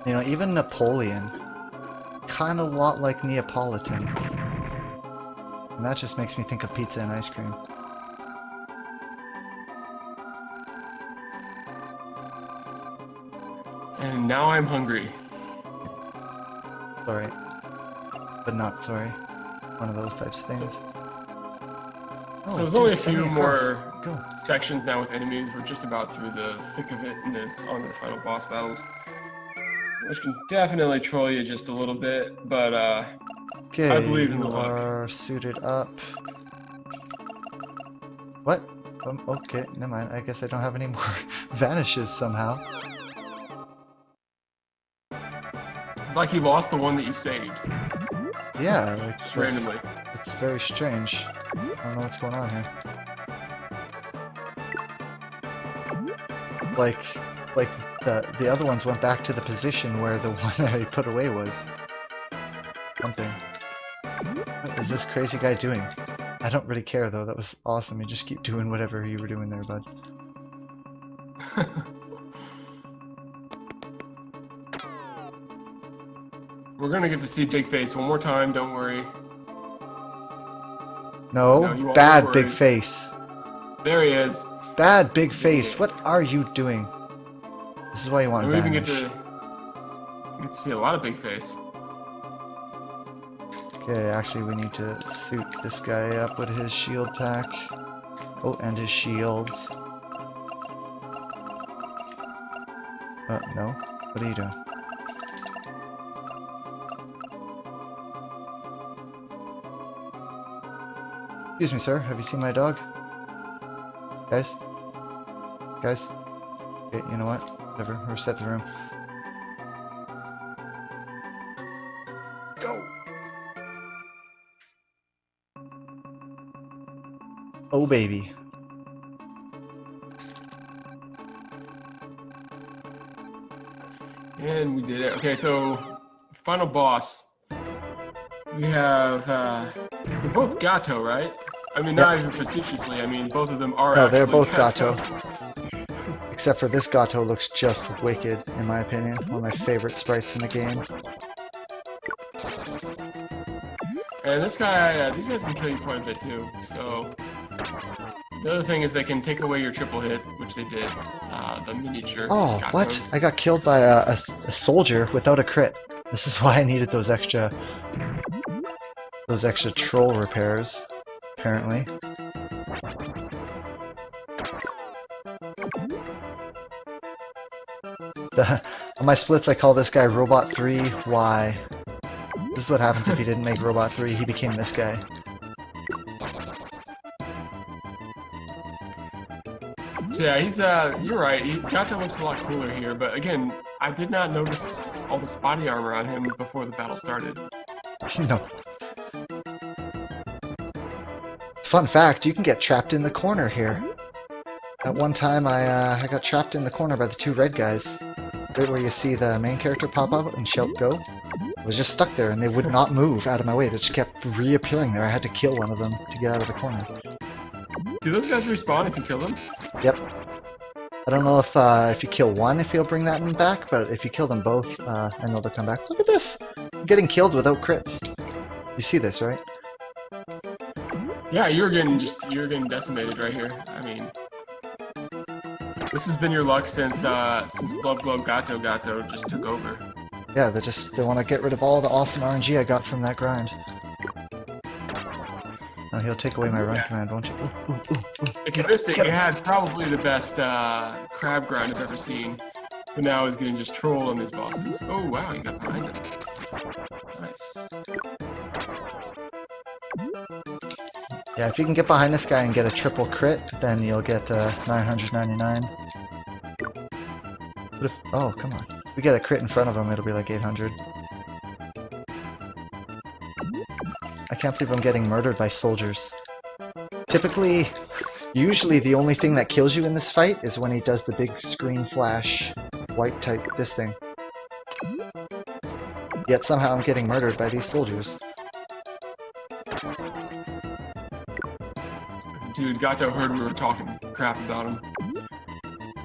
You know, even Napoleon, kind of a lot like Neapolitan. And that just makes me think of pizza and ice cream. And now I'm hungry. Sorry. But not sorry. One of those types of things. So there's only a send me few across. more Go. sections now with enemies. We're just about through the thick of it, and it's on to the final boss battles. Which can definitely troll you just a little bit, but Okay, I believe in the you luck. are suited up. What? Okay, never mind. I guess I don't have any more vanishes somehow. Like you lost the one that you saved, Yeah, like, just randomly. it's very strange. I don't know what's going on here. Like the other ones went back to the position where the one that I put away was. Something. What is this crazy guy doing? I don't really care though, that was awesome. You just keep doing whatever you were doing there, bud. We're gonna get to see Big Face one more time, don't worry. No, you won't bad worry. big face. There he is. Bad big face. What are you doing? This is why you want And we even get vanish. to see a lot of Big Face. Okay, actually we need to suit this guy up with his shield pack. Oh, and his shields. No. What are you doing? Excuse me, sir. Have you seen my dog? Guys? Guys? Okay, you know what? Whatever. Reset the room. Go! Oh, baby. And we did it. Okay, so final boss. We have they're both Gato, right? I mean, not even facetiously. I mean, both of them are No, actually they're both Gato. Except for this Gato looks just wicked, in my opinion. One of my favorite sprites in the game. And this guy, these guys can kill you quite a bit too. So the other thing is they can take away your triple hit, which they did. The miniature. Oh, Gatos. what? I got killed by a soldier without a crit. This is why I needed those extra troll repairs, apparently. On my splits, I call this guy Robot 3. Why? This is what happens if he didn't make Robot 3. He became this guy. So yeah, he's you're right. Gato looks a lot cooler here, but again, I did not notice all this body armor on him before the battle started. No. Fun fact, you can get trapped in the corner here. At one time, I got trapped in the corner by the two red guys. Right where you see the main character pop up and shout go. I was just stuck there and they would not move out of my way. They just kept reappearing there. I had to kill one of them to get out of the corner. Do those guys respawn if you kill them? Yep. I don't know if you kill one, if you'll bring that one back, but if you kill them both, I know they'll come back. Look at this! I'm getting killed without crits. You see this, right? Yeah, you're getting decimated right here. I mean, this has been your luck since Glub Glub Gato just took over. Yeah, they want to get rid of all the awesome RNG I got from that grind. Now he'll take away my run command, won't you? Ooh, ooh, ooh. If you missed it, you had probably the best crab grind I've ever seen. But now he's getting just trolled on these bosses. Oh wow, you got behind him. Nice. Yeah, if you can get behind this guy and get a triple crit, then you'll get 999. But if, oh, come on. If we get a crit in front of him, it'll be like 800. I can't believe I'm getting murdered by soldiers. Usually the only thing that kills you in this fight is when he does the big screen flash wipe type this thing. Yet somehow I'm getting murdered by these soldiers. Dude, Gato heard we were talking crap about him.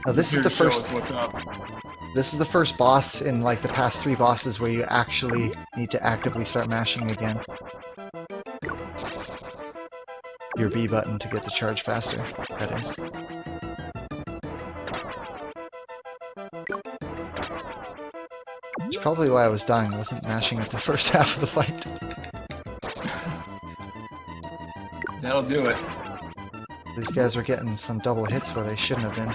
Now this He's is the here to show first. us what's up. This is the first boss in like the past 3 bosses where you actually need to actively start mashing again. Your B button to get the charge faster, that is. Which is probably why I was dying, I wasn't mashing at the first half of the fight. That'll do it. These guys were getting some double hits where they shouldn't have been.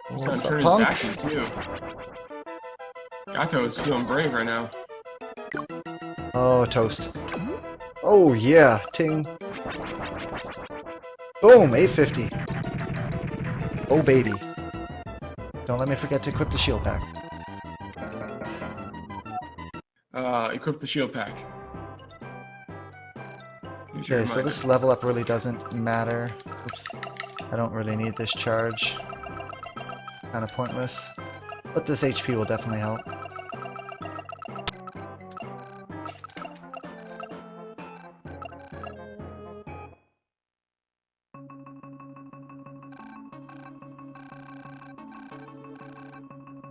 He's on What's up, turning his punk? back to you, too. Gato is feeling brave right now. Oh, toast. Oh yeah, ting. Boom, 850. Oh baby. Don't let me forget to equip the shield pack. Equip the shield pack. Here's your Okay, so reminder. this level up really doesn't matter. Oops. I don't really need this charge. Kind of pointless. But this HP will definitely help.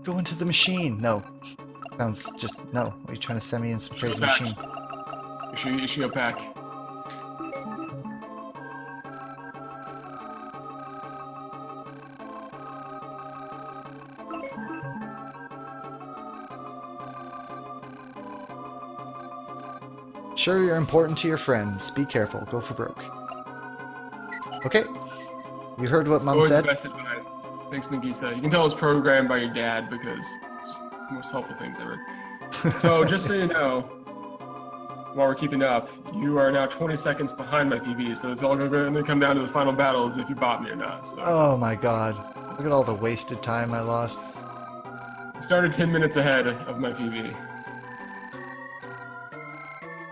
Go into the machine! No. Sounds just... no. Are you trying to send me in some crazy Shield pack. machine? Make sure you get your shield pack. Sure, you're important to your friends. Be careful. Go for broke. Okay. You heard what Mom Always the said? best advice. Thanks, Nagisa. You can tell it's programmed by your dad because it's just the most helpful things ever. So, just so you know, while we're keeping up, you are now 20 seconds behind my PB, so it's all going to come down to the final battles if you bought me or not. So, Oh my god. Look at all the wasted time I lost. you started 10 minutes ahead of my PB.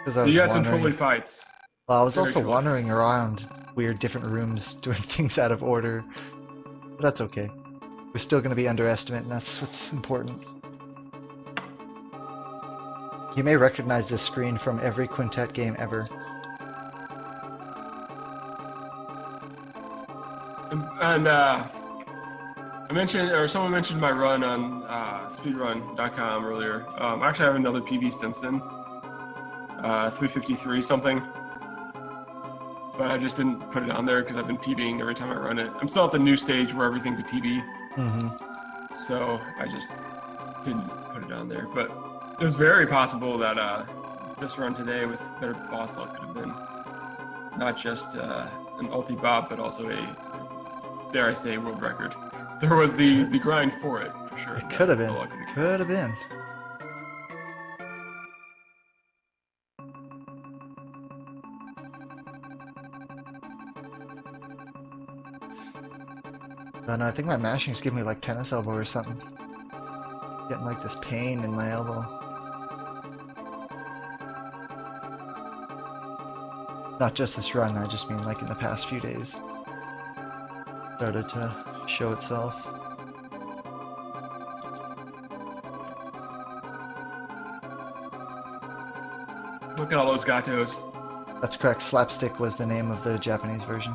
Because I was You got some wandering. trolley fights. Well, I was very also trolley wandering fights. around weird different rooms doing things out of order. But that's okay. We're still going to be underestimate, and that's what's important. You may recognize this screen from every Quintet game ever. And I mentioned, or someone mentioned my run on speedrun.com earlier. I actually have another PB since then, 353 something. But I just didn't put it on there because I've been PBing every time I run it. I'm still at the new stage where everything's a PB, so I just didn't put it on there. But it was very possible that this run today with better boss luck could have been not just an ulti bop, but also a, dare I say, world record. There was the grind for it, for sure. It could have The been. luck in the- Could have been. Oh no, I think my mashing's giving me like tennis elbow or something. Getting like this pain in my elbow. Not just this run, I just mean like in the past few days. Started to show itself. Look at all those gatos. That's correct, Slapstick was the name of the Japanese version.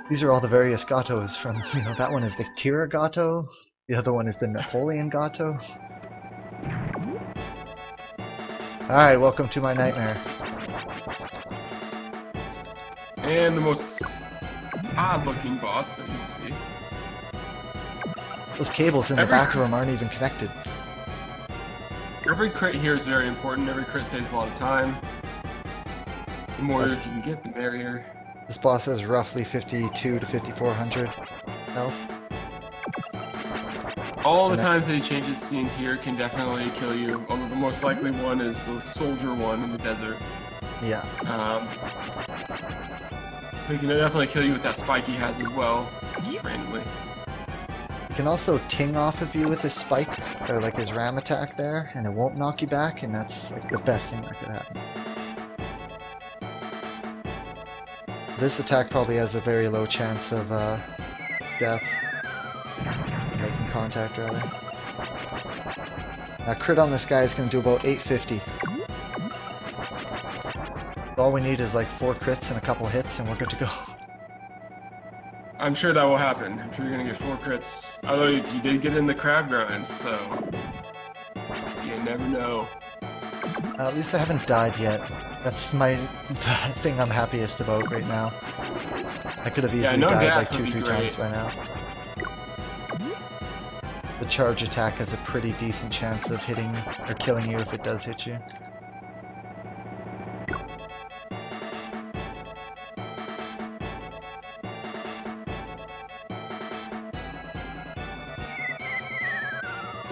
These are all the various gatos from, you know, that one is the Tira gato, the other one is the Napoleon gato. Alright, welcome to my nightmare. And the most odd-looking boss that you'll see. Those cables in the Every- back room aren't even connected. Every crit here is very important. Every crit saves a lot of time. The more you can get, the merrier. This boss has roughly 52 to 5400 health. All the times that he changes scenes here can definitely kill you. Although the most likely one is the soldier one in the desert. Yeah. He can definitely kill you with that spike he has as well, just randomly. He can also ting off of you with his spike, or like his ram attack there, and it won't knock you back, and that's like the best thing that could happen. This attack probably has a very low chance of death. Making contact, rather. Now, crit on this guy is going to do about 850. All we need is like 4 crits and a couple hits, and we're good to go. I'm sure that will happen. I'm sure you're gonna get 4 crits. Although you did get in the crab grinds, so you never know. At least I haven't died yet. That's my thing I'm happiest about right now. I could have easily died like 2-3 times by now. The charge attack has a pretty decent chance of hitting or killing you if it does hit you.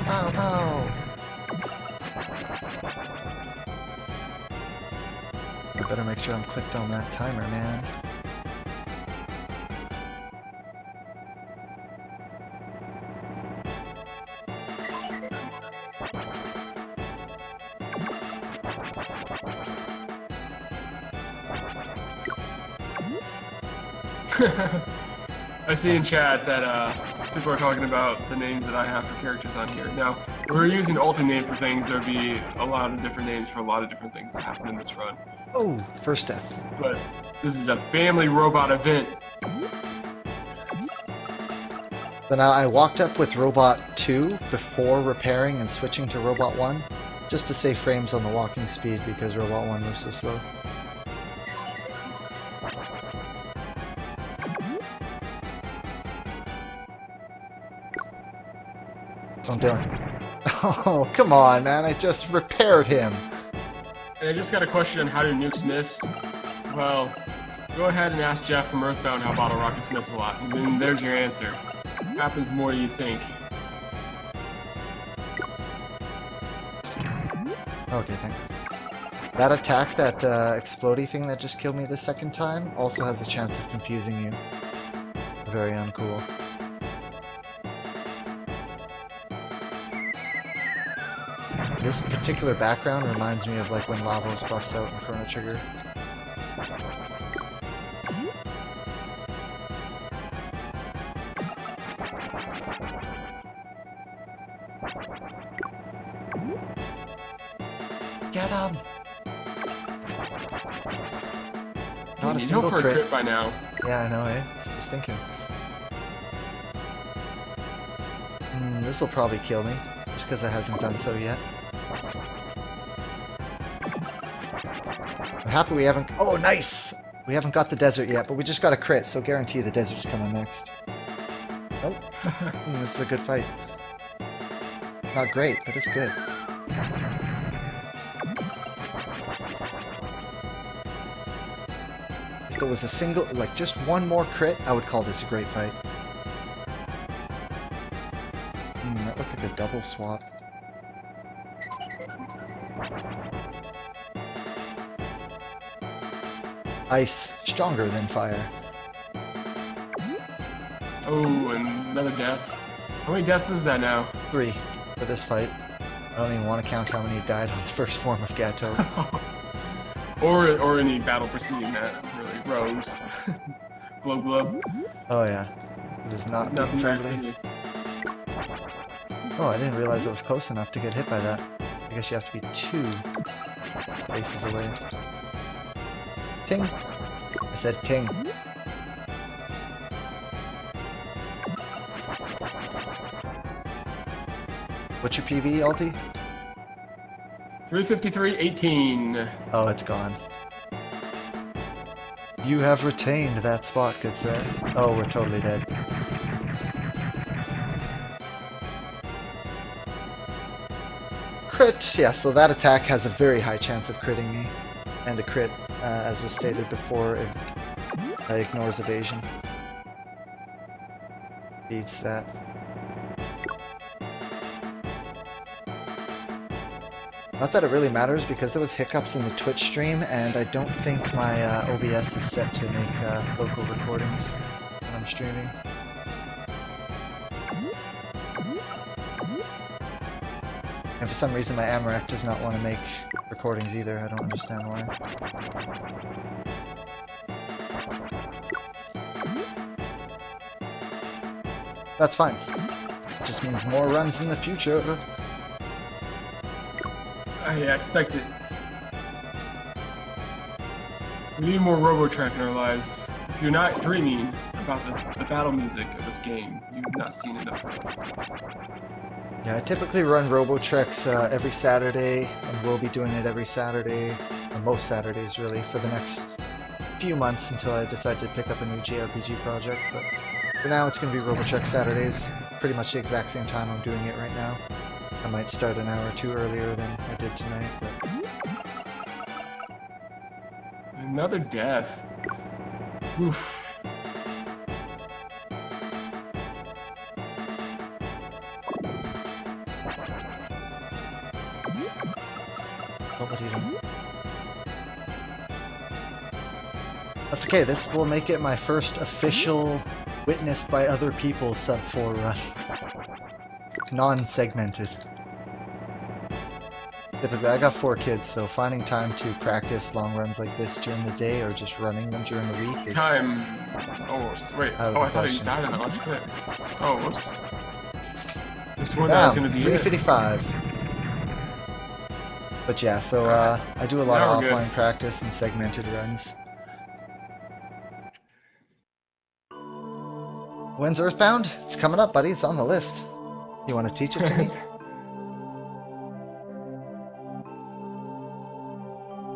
Oh no! I better make sure I'm clicked on that timer, man. I see in chat that people are talking about the names that I have for characters on here. Now, if we're using alternate name for things, there'd be a lot of different names for a lot of different things that happen in this run. Oh, first step. But this is a family robot event. So now I walked up with Robot 2 before repairing and switching to Robot 1, just to save frames on the walking speed because Robot 1 moves so slow. That's what I'm doing. Oh, come on, man, I just repaired him! And I just got a question on how do nukes miss. Well, go ahead and ask Jeff from Earthbound how bottle rockets miss a lot, and then there's your answer. Happens more than you think. Okay, thanks. That attack, that explodey thing that just killed me the second time, also has the chance of confusing you. Very uncool. This particular background reminds me of like when Lavos busts out in Chrono Trigger. Get him! Not a You single know for a crit. crit by now. Yeah, I know, eh? Just thinking. This will probably kill me, just because it hasn't done so yet. I'm happy we haven't... Oh, nice! We haven't got the desert yet, but we just got a crit, so guarantee the desert's coming next. Oh, this is a good fight. Not great, but it's good. If it was a single, like just one more crit, I would call this a great fight. That looked like a double swap. Ice, stronger than fire. Oh, and another death. How many deaths is that now? 3 for this fight. I don't even want to count how many died on the first form of Gato. or any battle preceding that, really. Rose. Glub Glub. Oh yeah. It is not Nothing friendly. Oh, I didn't realize it was close enough to get hit by that. I guess you have to be 2 spaces away. Ting! I said ting. What's your PB, Alti? 353.18. Oh, it's gone. You have retained that spot, good sir. Oh, we're totally dead. Crit! Yeah, so that attack has a very high chance of critting me. And a crit, as was stated before, it ignores evasion. Beats that. Not that it really matters, because there was hiccups in the Twitch stream, and I don't think my OBS is set to make local recordings when I'm streaming. And for some reason my Amarak does not want to make recordings either, I don't understand why. That's fine. It just means more runs in the future. I expect it. We need more Robotrek in our lives. If you're not dreaming about the battle music of this game, you've not seen enough of it. Yeah, I typically run Robotreks every Saturday, and we'll be doing it every Saturday, most Saturdays really, for the next few months until I decide to pick up a new JRPG project. But for now, it's going to be Robotrek Saturdays, pretty much the exact same time I'm doing it right now. I might start an hour or two earlier than I did tonight, but... Another death. Oof. That's okay, this will make it my first official witnessed by other people sub 4 run. Non-segmented. Typically, I got 4 kids, so finding time to practice long runs like this during the day or just running them during the week is... Time... Oh, wait. Oh, I thought you died in that last crit. Oh, whoops. This one that was going to be 355. But yeah, so I do a lot of offline practice and segmented runs. When's Earthbound? It's coming up, buddy. It's on the list. You want to teach it to me?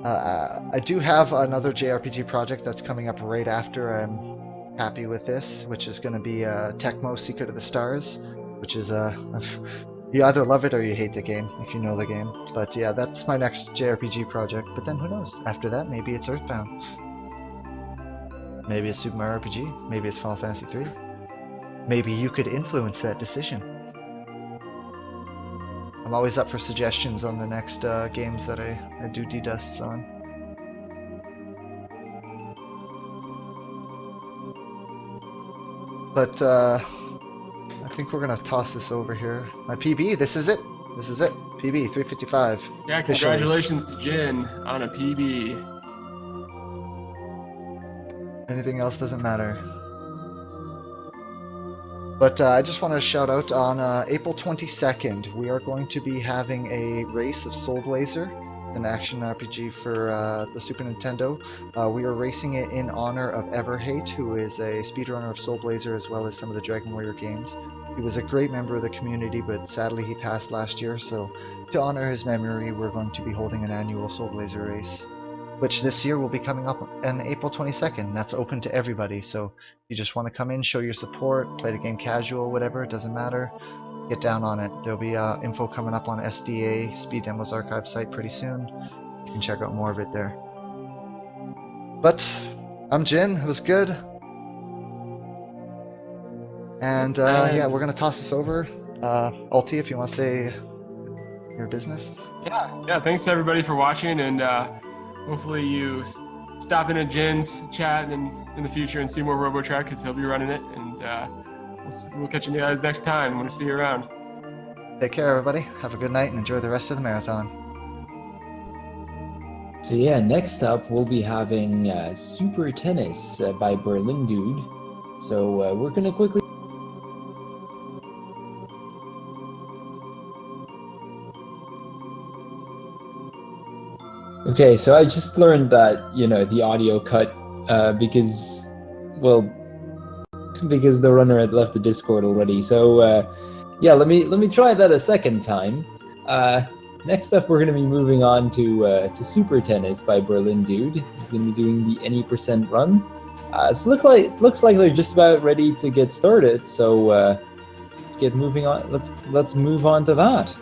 I do have another JRPG project that's coming up right after I'm happy with this, which is going to be Tecmo Secret of the Stars, which is you either love it or you hate the game, if you know the game. But yeah, that's my next JRPG project. But then who knows? After that, maybe it's Earthbound. Maybe it's Super Mario RPG. Maybe it's Final Fantasy 3. Maybe you could influence that decision. I'm always up for suggestions on the next games that I do D-Dusts on. But I think we're gonna toss this over here. My PB, this is it. This is it. PB 355. Yeah, congratulations to Jin on a PB. Anything else doesn't matter. But I just want to shout out on April 22nd, we are going to be having a race of Soul Blazer, an action RPG for the Super Nintendo. We are racing it in honor of Everhate, who is a speedrunner of Soul Blazer as well as some of the Dragon Warrior games. He was a great member of the community, but sadly he passed last year, so to honor his memory, we're going to be holding an annual Soul Blazer race, which this year will be coming up on April 22nd. That's open to everybody, so if you just want to come in, show your support, play the game casual, whatever, it doesn't matter, get down on it. There'll be info coming up on SDA, Speed Demos Archive site pretty soon. You can check out more of it there. But, I'm Jin, it was good. And yeah, we're going to toss this over. Ulti, if you want to say your business. Yeah, thanks to everybody for watching, and hopefully you stop in at Jin's chat in the future and see more Robotrek, because he'll be running it, and we'll catch you guys next time. Want to see you around. Take care, everybody. Have a good night and enjoy the rest of the marathon. So yeah, next up we'll be having Super Tennis by Berlin Dude. So we're gonna quickly. Okay, so I just learned that, you know, the audio cut because the runner had left the Discord already. So yeah, let me try that a second time. Next up, we're going to be moving on to Super Tennis by Berlin Dude. He's going to be doing the any % run. So looks like they're just about ready to get started. So let's get moving on. Let's move on to that.